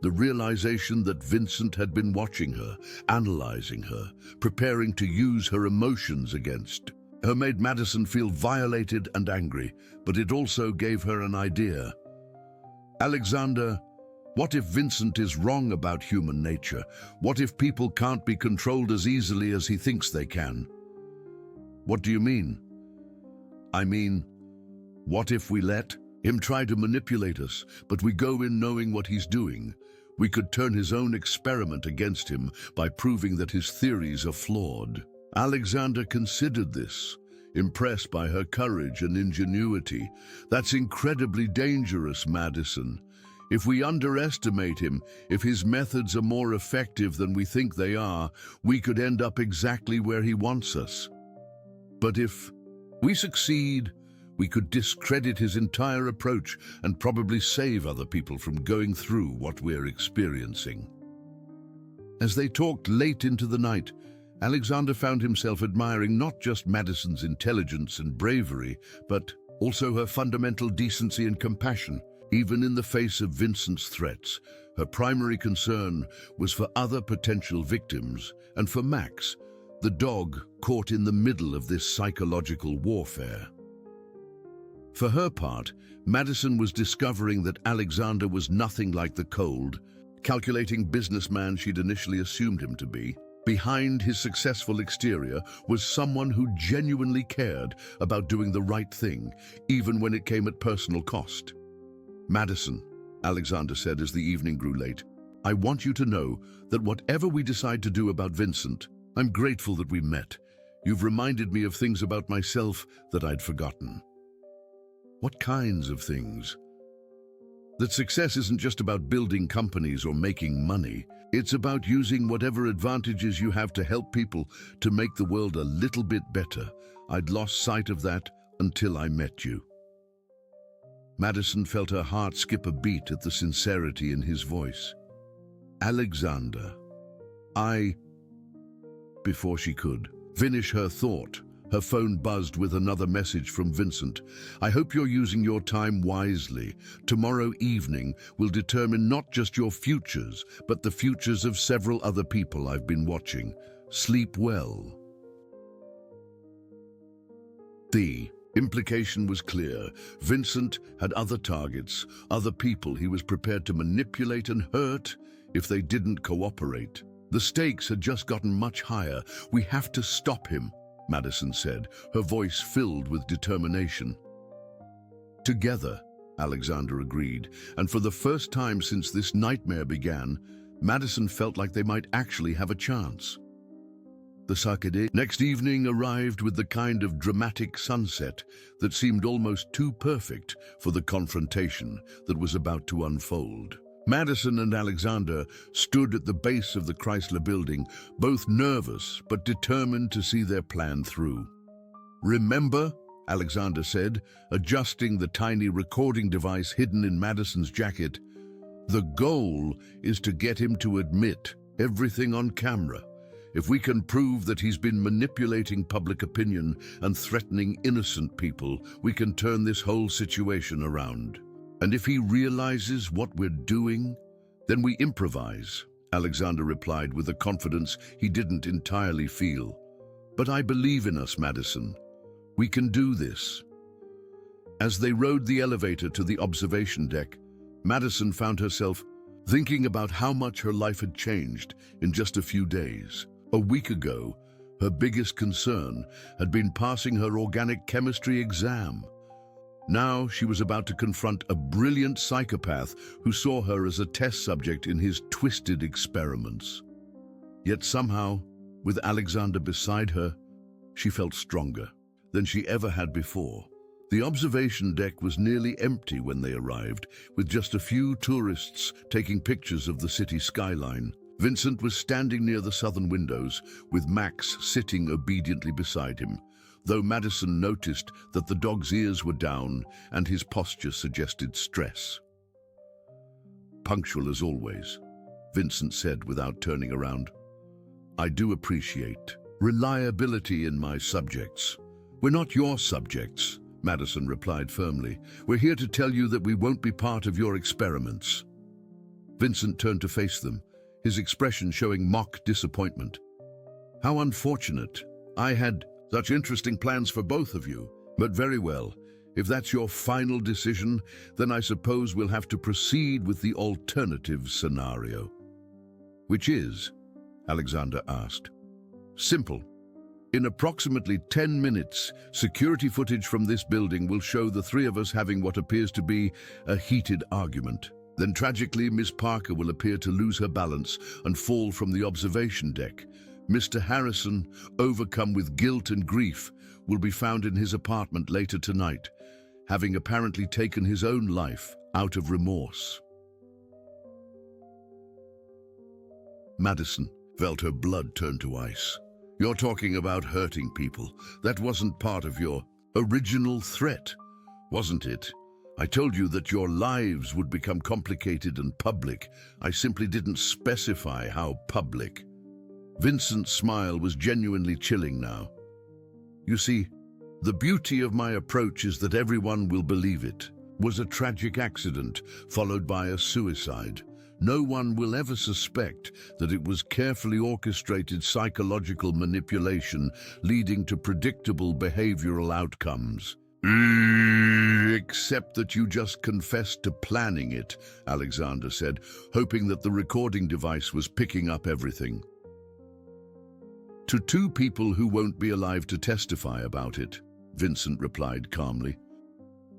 The realization that Vincent had been watching her, analyzing her, preparing to use her emotions against her made Madison feel violated and angry, but it also gave her an idea. Alexander, what if Vincent is wrong about human nature? What if people can't be controlled as easily as he thinks they can? What do you mean? I mean, what if we let him try to manipulate us, but we go in knowing what he's doing? We could turn his own experiment against him by proving that his theories are flawed. Alexander considered this, impressed by her courage and ingenuity. That's incredibly dangerous, Madison. If we underestimate him, if his methods are more effective than we think they are, we could end up exactly where he wants us. But if we succeed, we could discredit his entire approach and probably save other people from going through what we're experiencing. As they talked late into the night, Alexander found himself admiring not just Madison's intelligence and bravery, but also her fundamental decency and compassion. Even in the face of Vincent's threats, her primary concern was for other potential victims and for Max, the dog caught in the middle of this psychological warfare. For her part, Madison was discovering that Alexander was nothing like the cold, calculating businessman she'd initially assumed him to be. Behind his successful exterior was someone who genuinely cared about doing the right thing, even when it came at personal cost. Madison, Alexander said as the evening grew late, I want you to know that whatever we decide to do about Vincent, I'm grateful that we met. You've reminded me of things about myself that I'd forgotten. What kinds of things? That success isn't just about building companies or making money. It's about using whatever advantages you have to help people to make the world a little bit better. I'd lost sight of that until I met you. Madison felt her heart skip a beat at the sincerity in his voice. Alexander, Before she could finish her thought, her phone buzzed with another message from Vincent. I hope you're using your time wisely. Tomorrow evening will determine not just your futures, but the futures of several other people I've been watching. Sleep well. The implication was clear. Vincent had other targets, other people he was prepared to manipulate and hurt if they didn't cooperate. The stakes had just gotten much higher. We have to stop him, Madison said, her voice filled with determination. Together, Alexander agreed, and for the first time since this nightmare began, Madison felt like they might actually have a chance. The Saturday next evening arrived with the kind of dramatic sunset that seemed almost too perfect for the confrontation that was about to unfold. Madison and Alexander stood at the base of the Chrysler Building, both nervous but determined to see their plan through. Remember, Alexander said, adjusting the tiny recording device hidden in Madison's jacket, the goal is to get him to admit everything on camera. If we can prove that he's been manipulating public opinion and threatening innocent people, we can turn this whole situation around. And if he realizes what we're doing, then we improvise, Alexander replied with a confidence he didn't entirely feel. But I believe in us, Madison. We can do this. As they rode the elevator to the observation deck, Madison found herself thinking about how much her life had changed in just a few days. A week ago, her biggest concern had been passing her organic chemistry exam. Now she was about to confront a brilliant psychopath who saw her as a test subject in his twisted experiments. Yet somehow, with Alexander beside her, she felt stronger than she ever had before. The observation deck was nearly empty when they arrived, with just a few tourists taking pictures of the city skyline. Vincent was standing near the southern windows, with Max sitting obediently beside him, though Madison noticed that the dog's ears were down and his posture suggested stress. "Punctual as always," Vincent said without turning around. "I do appreciate reliability in my subjects." "We're not your subjects," Madison replied firmly. "We're here to tell you that we won't be part of your experiments." Vincent turned to face them, his expression showing mock disappointment. "How unfortunate. I had such interesting plans for both of you. But very well. If that's your final decision, then I suppose we'll have to proceed with the alternative scenario." "Which is?" Alexander asked. "Simple. In approximately 10 minutes, security footage from this building will show the three of us having what appears to be a heated argument. Then tragically, Miss Parker will appear to lose her balance and fall from the observation deck. Mr. Harrison, overcome with guilt and grief, will be found in his apartment later tonight, having apparently taken his own life out of remorse." Madison felt her blood turn to ice. "You're talking about hurting people. That wasn't part of your original threat, wasn't it? I told you that your lives would become complicated and public. I simply didn't specify how public." Vincent's smile was genuinely chilling now. "You see, the beauty of my approach is that everyone will believe it was a tragic accident followed by a suicide. No one will ever suspect that it was carefully orchestrated psychological manipulation leading to predictable behavioral outcomes." "Except that you just confessed to planning it," Alexander said, hoping that the recording device was picking up everything. "To two people who won't be alive to testify about it," Vincent replied calmly.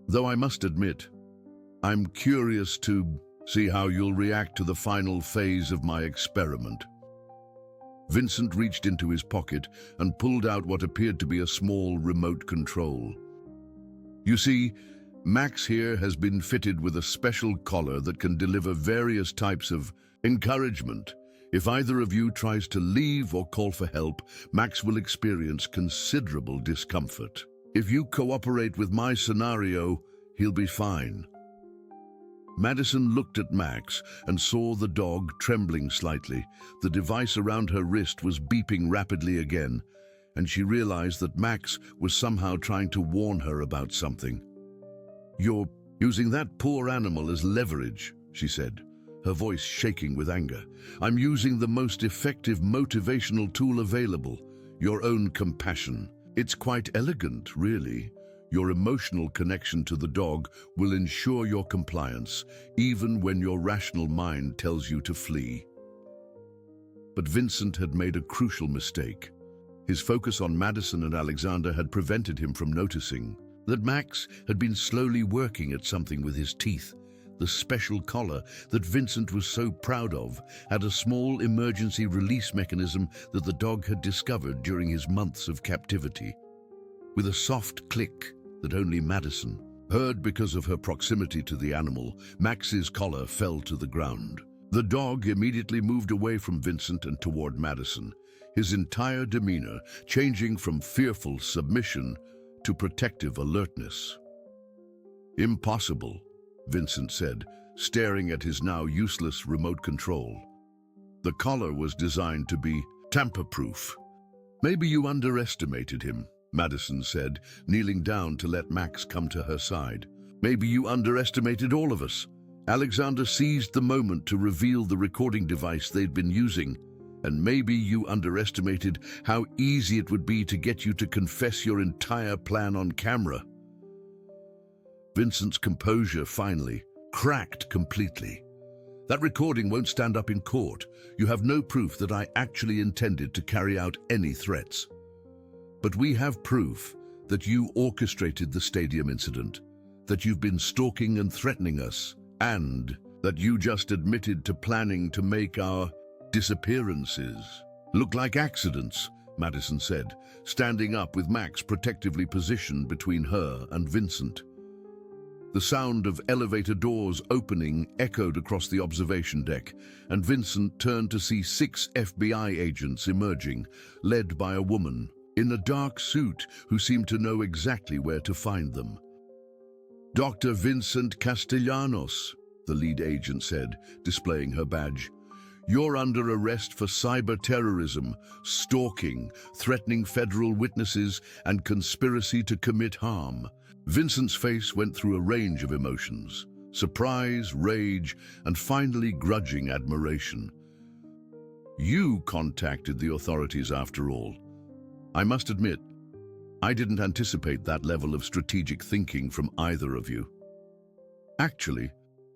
"Though I must admit, I'm curious to see how you'll react to the final phase of my experiment." Vincent reached into his pocket and pulled out what appeared to be a small remote control. "You see, Max here has been fitted with a special collar that can deliver various types of encouragement. If either of you tries to leave or call for help, Max will experience considerable discomfort. If you cooperate with my scenario, he'll be fine." Madison looked at Max and saw the dog trembling slightly. The device around her wrist was beeping rapidly again, and she realized that Max was somehow trying to warn her about something. "You're using that poor animal as leverage," she said, her voice shaking with anger. "I'm using the most effective motivational tool available, your own compassion. It's quite elegant, really. Your emotional connection to the dog will ensure your compliance, even when your rational mind tells you to flee." But Vincent had made a crucial mistake. His focus on Madison and Alexander had prevented him from noticing that Max had been slowly working at something with his teeth. The special collar that Vincent was so proud of had a small emergency release mechanism that the dog had discovered during his months of captivity. With a soft click that only Madison heard because of her proximity to the animal, Max's collar fell to the ground. The dog immediately moved away from Vincent and toward Madison, his entire demeanor changing from fearful submission to protective alertness. "Impossible," Vincent said, staring at his now useless remote control. "The collar was designed to be tamper-proof." "Maybe you underestimated him," Madison said, kneeling down to let Max come to her side. "Maybe you underestimated all of us." Alexander seized the moment to reveal the recording device they'd been using. "And maybe you underestimated how easy it would be to get you to confess your entire plan on camera." Vincent's composure finally cracked completely. "That recording won't stand up in court. You have no proof that I actually intended to carry out any threats. But we have proof that you orchestrated the stadium incident, that you've been stalking and threatening us, and that you just admitted to planning to make our disappearances look like accidents," Madison said, standing up with Max protectively positioned between her and Vincent. The sound of elevator doors opening echoed across the observation deck, and Vincent turned to see 6 FBI agents emerging, led by a woman in a dark suit who seemed to know exactly where to find them. "Dr. Vincent Castellanos," the lead agent said, displaying her badge. "You're under arrest for cyber terrorism, stalking, threatening federal witnesses, and conspiracy to commit harm." Vincent's face went through a range of emotions: surprise, rage, and finally grudging admiration. "You contacted the authorities after all. I must admit, I didn't anticipate that level of strategic thinking from either of you." "Actually,"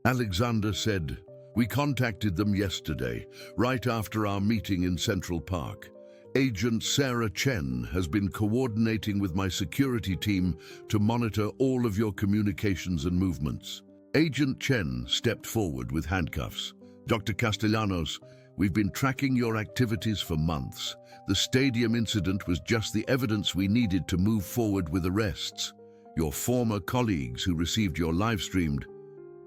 Alexander said, "we contacted them yesterday, right after our meeting in Central Park. Agent Sarah Chen has been coordinating with my security team to monitor all of your communications and movements." Agent Chen stepped forward with handcuffs. "Dr. Castellanos, we've been tracking your activities for months. The stadium incident was just the evidence we needed to move forward with arrests. Your former colleagues who received your live-streamed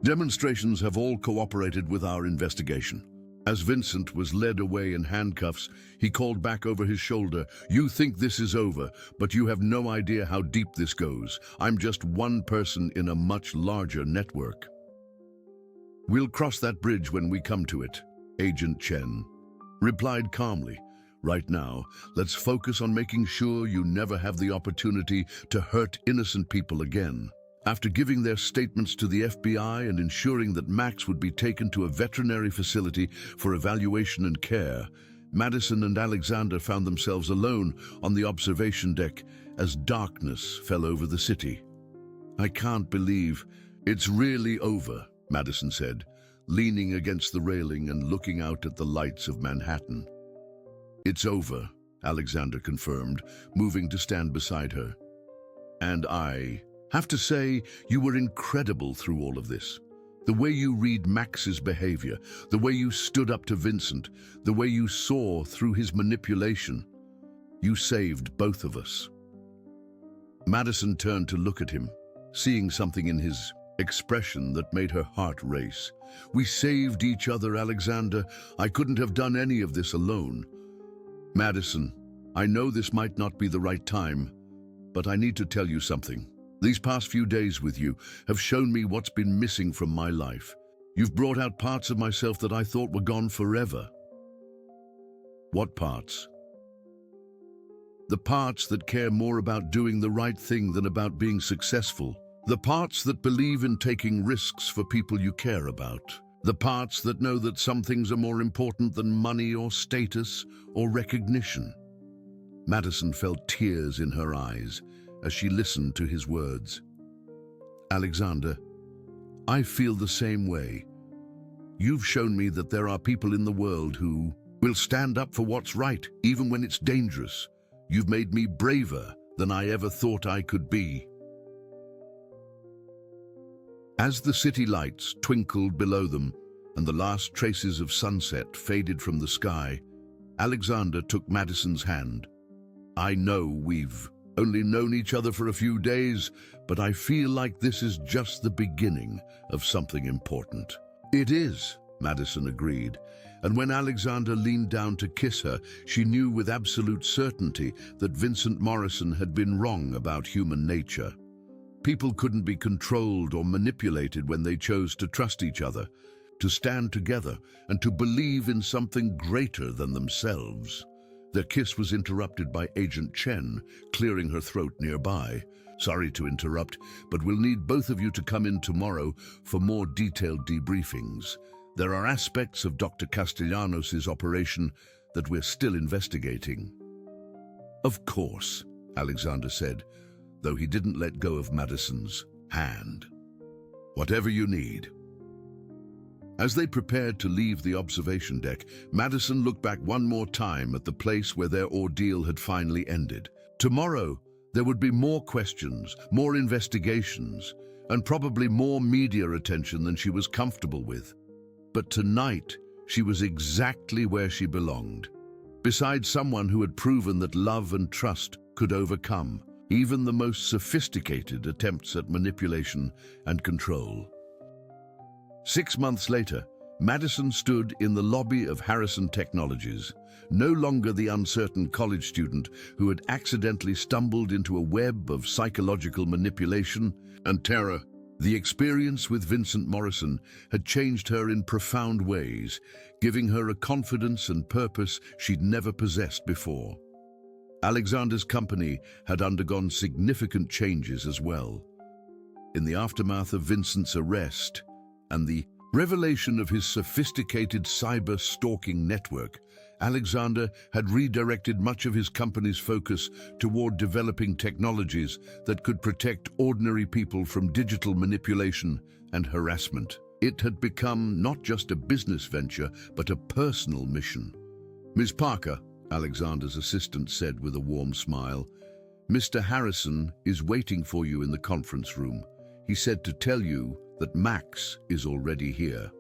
demonstrations have all cooperated with our investigation." As Vincent was led away in handcuffs, he called back over his shoulder, "You think this is over, but you have no idea how deep this goes. I'm just one person in a much larger network." "We'll cross that bridge when we come to it," Agent Chen replied calmly. "Right now, let's focus on making sure you never have the opportunity to hurt innocent people again." After giving their statements to the FBI and ensuring that Max would be taken to a veterinary facility for evaluation and care, Madison and Alexander found themselves alone on the observation deck as darkness fell over the city. "I can't believe it's really over," Madison said, leaning against the railing and looking out at the lights of Manhattan. "It's over," Alexander confirmed, moving to stand beside her. "And I have to say, you were incredible through all of this. The way you read Max's behavior, the way you stood up to Vincent, the way you saw through his manipulation. You saved both of us." Madison turned to look at him, seeing something in his expression that made her heart race. "We saved each other, Alexander. I couldn't have done any of this alone." "Madison, I know this might not be the right time, but I need to tell you something. These past few days with you have shown me what's been missing from my life. You've brought out parts of myself that I thought were gone forever." "What parts?" "The parts that care more about doing the right thing than about being successful. The parts that believe in taking risks for people you care about. The parts that know that some things are more important than money or status or recognition." Madison felt tears in her eyes as she listened to his words. "Alexander, I feel the same way. You've shown me that there are people in the world who will stand up for what's right, even when it's dangerous. You've made me braver than I ever thought I could be." As the city lights twinkled below them and the last traces of sunset faded from the sky, Alexander took Madison's hand. "I know we've only known each other for a few days, but I feel like this is just the beginning of something important." "It is," Madison agreed, and when Alexander leaned down to kiss her, she knew with absolute certainty that Vincent Morrison had been wrong about human nature. People couldn't be controlled or manipulated when they chose to trust each other, to stand together, and to believe in something greater than themselves. Their kiss was interrupted by Agent Chen, clearing her throat nearby. "Sorry to interrupt, but we'll need both of you to come in tomorrow for more detailed debriefings. There are aspects of Dr. Castellanos' operation that we're still investigating." "Of course," Alexander said, though he didn't let go of Madison's hand. "Whatever you need." As they prepared to leave the observation deck, Madison looked back one more time at the place where their ordeal had finally ended. Tomorrow, there would be more questions, more investigations, and probably more media attention than she was comfortable with. But tonight, she was exactly where she belonged, beside someone who had proven that love and trust could overcome. even the most sophisticated attempts at manipulation and control. 6 months later, Madison stood in the lobby of Harrison Technologies, no longer the uncertain college student who had accidentally stumbled into a web of psychological manipulation and terror. The experience with Vincent Morrison had changed her in profound ways, giving her a confidence and purpose she'd never possessed before. Alexander's company had undergone significant changes as well. In the aftermath of Vincent's arrest and the revelation of his sophisticated cyber-stalking network, Alexander had redirected much of his company's focus toward developing technologies that could protect ordinary people from digital manipulation and harassment. It had become not just a business venture, but a personal mission. "Ms. Parker," Alexander's assistant said with a warm smile, "Mr. Harrison is waiting for you in the conference room. He said to tell you that Max is already here."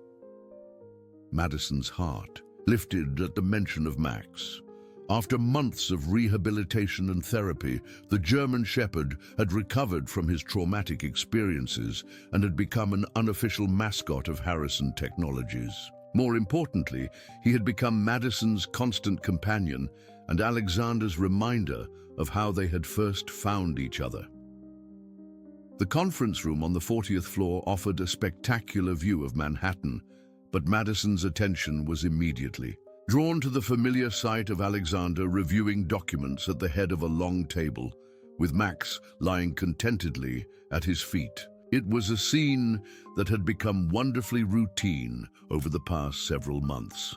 Madison's heart lifted at the mention of Max. After months of rehabilitation and therapy, the German Shepherd had recovered from his traumatic experiences and had become an unofficial mascot of Harrison Technologies. More importantly, he had become Madison's constant companion and Alexander's reminder of how they had first found each other. The conference room on the 40th floor offered a spectacular view of Manhattan, but Madison's attention was immediately drawn to the familiar sight of Alexander reviewing documents at the head of a long table, with Max lying contentedly at his feet. It was a scene that had become wonderfully routine over the past several months.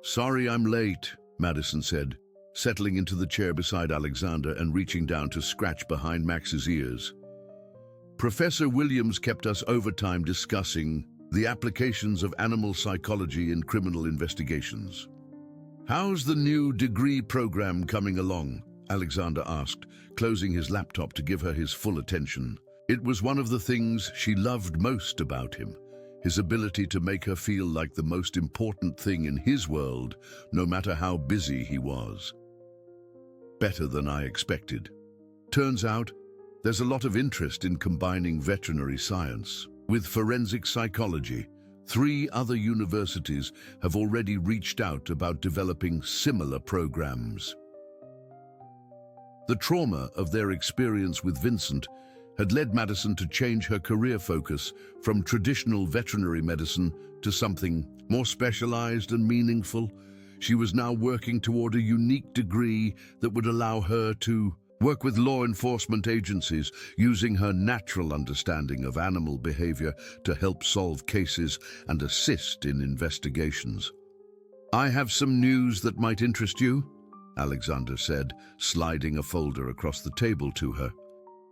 "Sorry I'm late," Madison said, settling into the chair beside Alexander and reaching down to scratch behind Max's ears. "Professor Williams kept us overtime discussing the applications of animal psychology in criminal investigations." "How's the new degree program coming along?" Alexander asked, closing his laptop to give her his full attention. It was one of the things she loved most about him, his ability to make her feel like the most important thing in his world, no matter how busy he was. "Better than I expected. Turns out, there's a lot of interest in combining veterinary science with forensic psychology. 3 other universities have already reached out about developing similar programs." The trauma of their experience with Vincent had led Madison to change her career focus from traditional veterinary medicine to something more specialized and meaningful. She was now working toward a unique degree that would allow her to work with law enforcement agencies, using her natural understanding of animal behavior to help solve cases and assist in investigations. "I have some news that might interest you," Alexander said, sliding a folder across the table to her.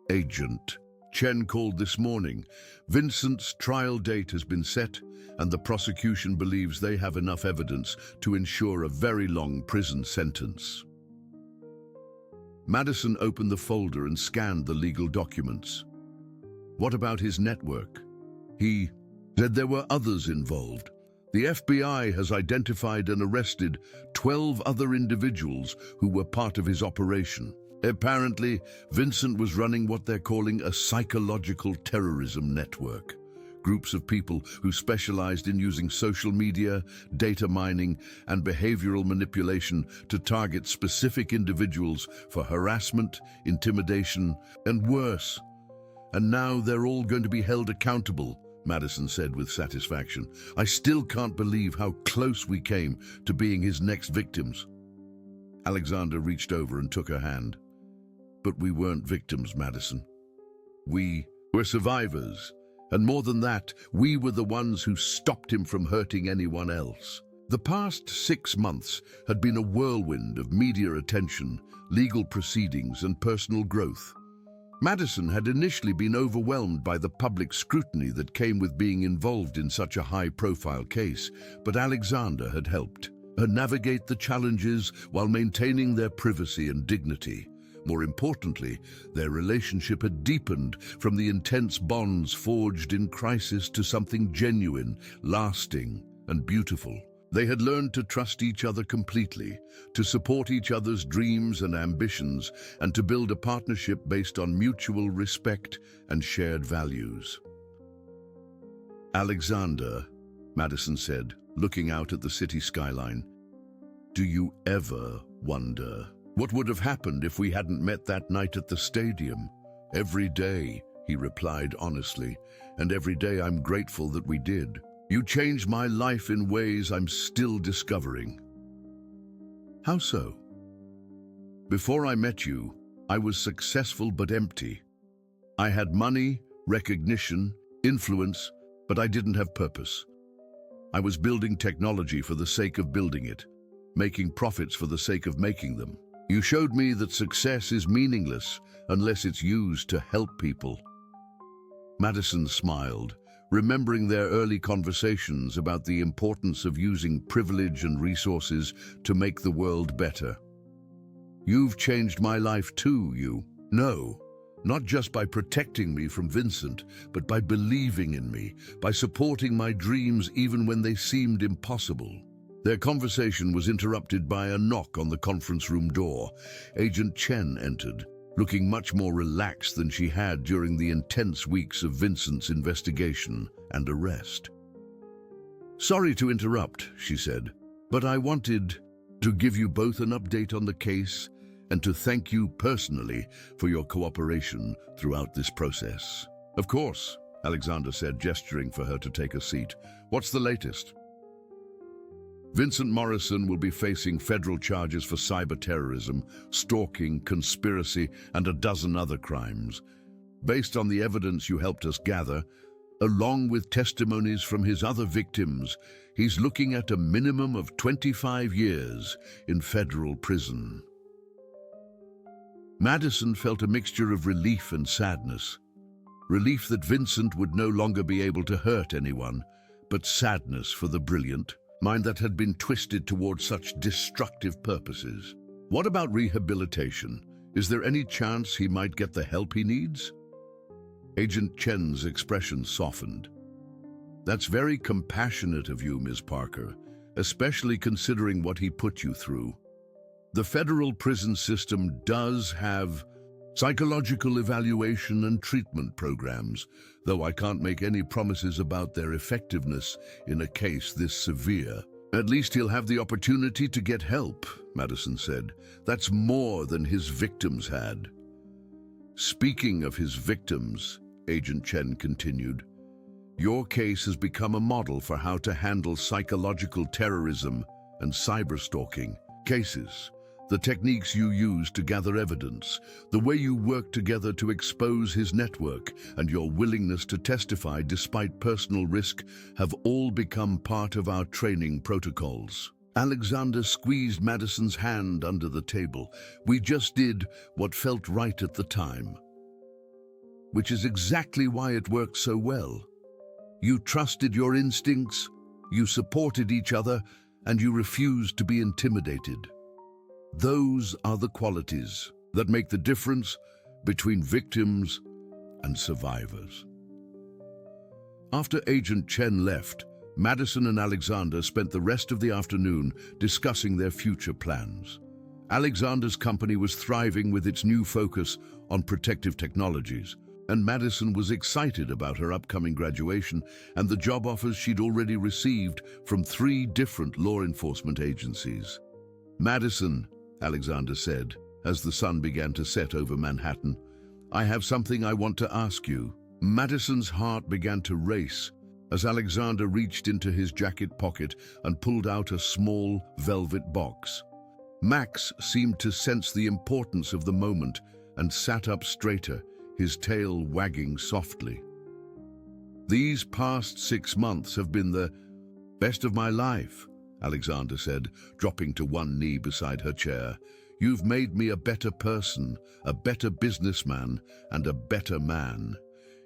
"Agent Chen called this morning. Vincent's trial date has been set, and the prosecution believes they have enough evidence to ensure a very long prison sentence." Madison opened the folder and scanned the legal documents. "What about his network?" He said there were others involved. "The FBI has identified and arrested 12 other individuals who were part of his operation. Apparently, Vincent was running what they're calling a psychological terrorism network. Groups of people who specialized in using social media, data mining, and behavioral manipulation to target specific individuals for harassment, intimidation, and worse. And now they're all going to be held accountable," Madison said with satisfaction. "I still can't believe how close we came to being his next victims." Alexander reached over and took her hand. "But we weren't victims, Madison. We were survivors. And more than that, we were the ones who stopped him from hurting anyone else." The past 6 months had been a whirlwind of media attention, legal proceedings, and personal growth. Madison had initially been overwhelmed by the public scrutiny that came with being involved in such a high-profile case, but Alexander had helped her navigate the challenges while maintaining their privacy and dignity. More importantly, their relationship had deepened from the intense bonds forged in crisis to something genuine, lasting, and beautiful. They had learned to trust each other completely, to support each other's dreams and ambitions, and to build a partnership based on mutual respect and shared values. "Alexander," Madison said, looking out at the city skyline, "do you ever wonder what would have happened if we hadn't met that night at the stadium?" "Every day," he replied honestly, "and every day I'm grateful that we did. You changed my life in ways I'm still discovering." "How so?" "Before I met you, I was successful but empty. I had money, recognition, influence, but I didn't have purpose. I was building technology for the sake of building it, making profits for the sake of making them. You showed me that success is meaningless unless it's used to help people." Madison smiled, remembering their early conversations about the importance of using privilege and resources to make the world better. "You've changed my life too, you. No, not just by protecting me from Vincent, but by believing in me, by supporting my dreams even when they seemed impossible." Their conversation was interrupted by a knock on the conference room door. Agent Chen entered, looking much more relaxed than she had during the intense weeks of Vincent's investigation and arrest. "Sorry to interrupt," she said, "but I wanted to give you both an update on the case and to thank you personally for your cooperation throughout this process." "Of course," Alexander said, gesturing for her to take a seat. "What's the latest?" "Vincent Morrison will be facing federal charges for cyber terrorism, stalking, conspiracy, and a dozen other crimes. Based on the evidence you helped us gather, along with testimonies from his other victims, he's looking at a minimum of 25 years in federal prison." Madison felt a mixture of relief and sadness. Relief that Vincent would no longer be able to hurt anyone, but sadness for the brilliant mind that had been twisted towards such destructive purposes. "What about rehabilitation? Is there any chance he might get the help he needs?" Agent Chen's expression softened. "That's very compassionate of you, Ms. Parker, especially considering what he put you through. The federal prison system does have psychological evaluation and treatment programs, though I can't make any promises about their effectiveness in a case this severe." "At least he'll have the opportunity to get help," Madison said. "That's more than his victims had." "Speaking of his victims," Agent Chen continued, "your case has become a model for how to handle psychological terrorism and cyberstalking cases. The techniques you use to gather evidence, the way you work together to expose his network, and your willingness to testify despite personal risk have all become part of our training protocols." Alexander squeezed Madison's hand under the table. "We just did what felt right at the time, which is exactly why it worked so well. You trusted your instincts, you supported each other, and you refused to be intimidated. Those are the qualities that make the difference between victims and survivors." After Agent Chen left, Madison and Alexander spent the rest of the afternoon discussing their future plans. Alexander's company was thriving with its new focus on protective technologies, and Madison was excited about her upcoming graduation and the job offers she'd already received from 3 different law enforcement agencies. "Madison," Alexander said, as the sun began to set over Manhattan, "I have something I want to ask you." Madison's heart began to race as Alexander reached into his jacket pocket and pulled out a small velvet box. Max seemed to sense the importance of the moment and sat up straighter, his tail wagging softly. "These past 6 months have been the best of my life," Alexander said, dropping to one knee beside her chair. "You've made me a better person, a better businessman, and a better man.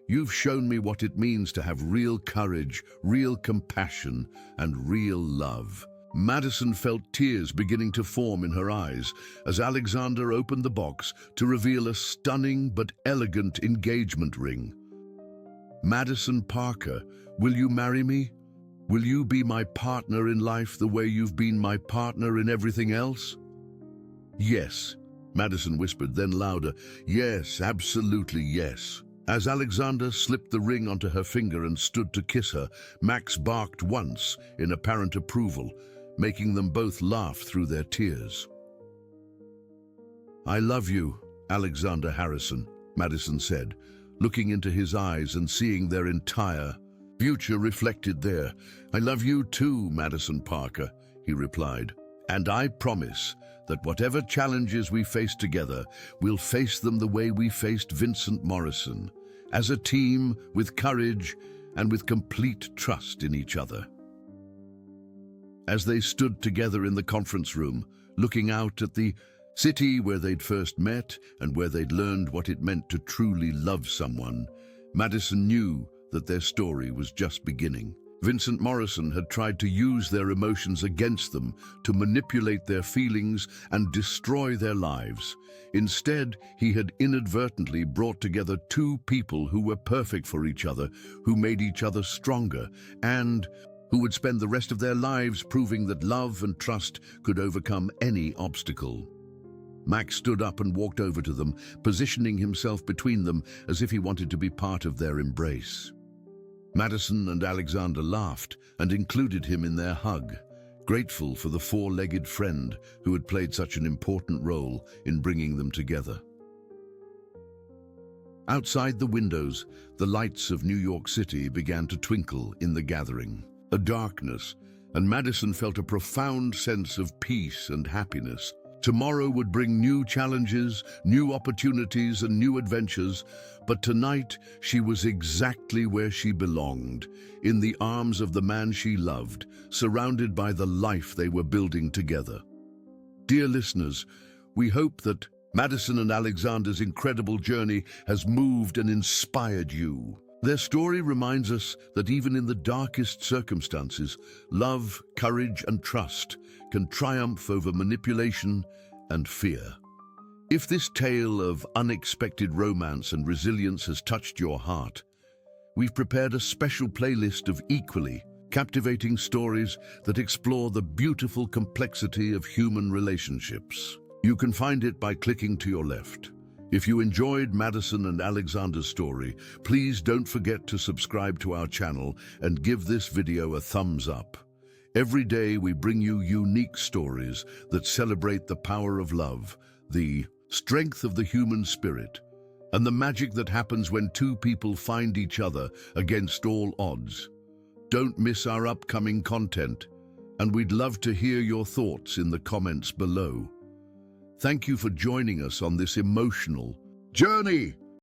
You've shown me what it means to have real courage, real compassion, and real love." Madison felt tears beginning to form in her eyes as Alexander opened the box to reveal a stunning but elegant engagement ring. "Madison Parker, will you marry me?" Will you be my partner in life the way you've been my partner in everything else? Yes, Madison whispered, then louder. Yes, absolutely yes. As Alexander slipped the ring onto her finger and stood to kiss her, Max barked once in apparent approval, making them both laugh through their tears. I love you, Alexander Harrison, Madison said, looking into his eyes and seeing their entire future reflected there. I love you too, Madison Parker, he replied. And I promise that whatever challenges we face together, we'll face them the way we faced Vincent Morrison, as a team with courage and with complete trust in each other. As they stood together in the conference room, looking out at the city where they'd first met and where they'd learned what it meant to truly love someone, Madison knew that their story was just beginning. Vincent Morrison had tried to use their emotions against them, to manipulate their feelings and destroy their lives. Instead, he had inadvertently brought together two people who were perfect for each other, who made each other stronger, and who would spend the rest of their lives proving that love and trust could overcome any obstacle. Max stood up and walked over to them, positioning himself between them as if he wanted to be part of their embrace. Madison and Alexander laughed and included him in their hug, grateful for the four-legged friend who had played such an important role in bringing them together. Outside the windows, the lights of New York City began to twinkle in the gathering. A darkness, and Madison felt a profound sense of peace and happiness. Tomorrow would bring new challenges, new opportunities, and new adventures, but tonight she was exactly where she belonged, in the arms of the man she loved, surrounded by the life they were building together. Dear listeners, we hope that Madison and Alexander's incredible journey has moved and inspired you. Their story reminds us that even in the darkest circumstances, love, courage, and trust can triumph over manipulation and fear. If this tale of unexpected romance and resilience has touched your heart, we've prepared a special playlist of equally captivating stories that explore the beautiful complexity of human relationships. You can find it by clicking to your left. If you enjoyed Madison and Alexander's story, please don't forget to subscribe to our channel and give this video a thumbs up. Every day we bring you unique stories that celebrate the power of love, the strength of the human spirit, and the magic that happens when two people find each other against all odds. Don't miss our upcoming content, and we'd love to hear your thoughts in the comments below. Thank you for joining us on this emotional journey.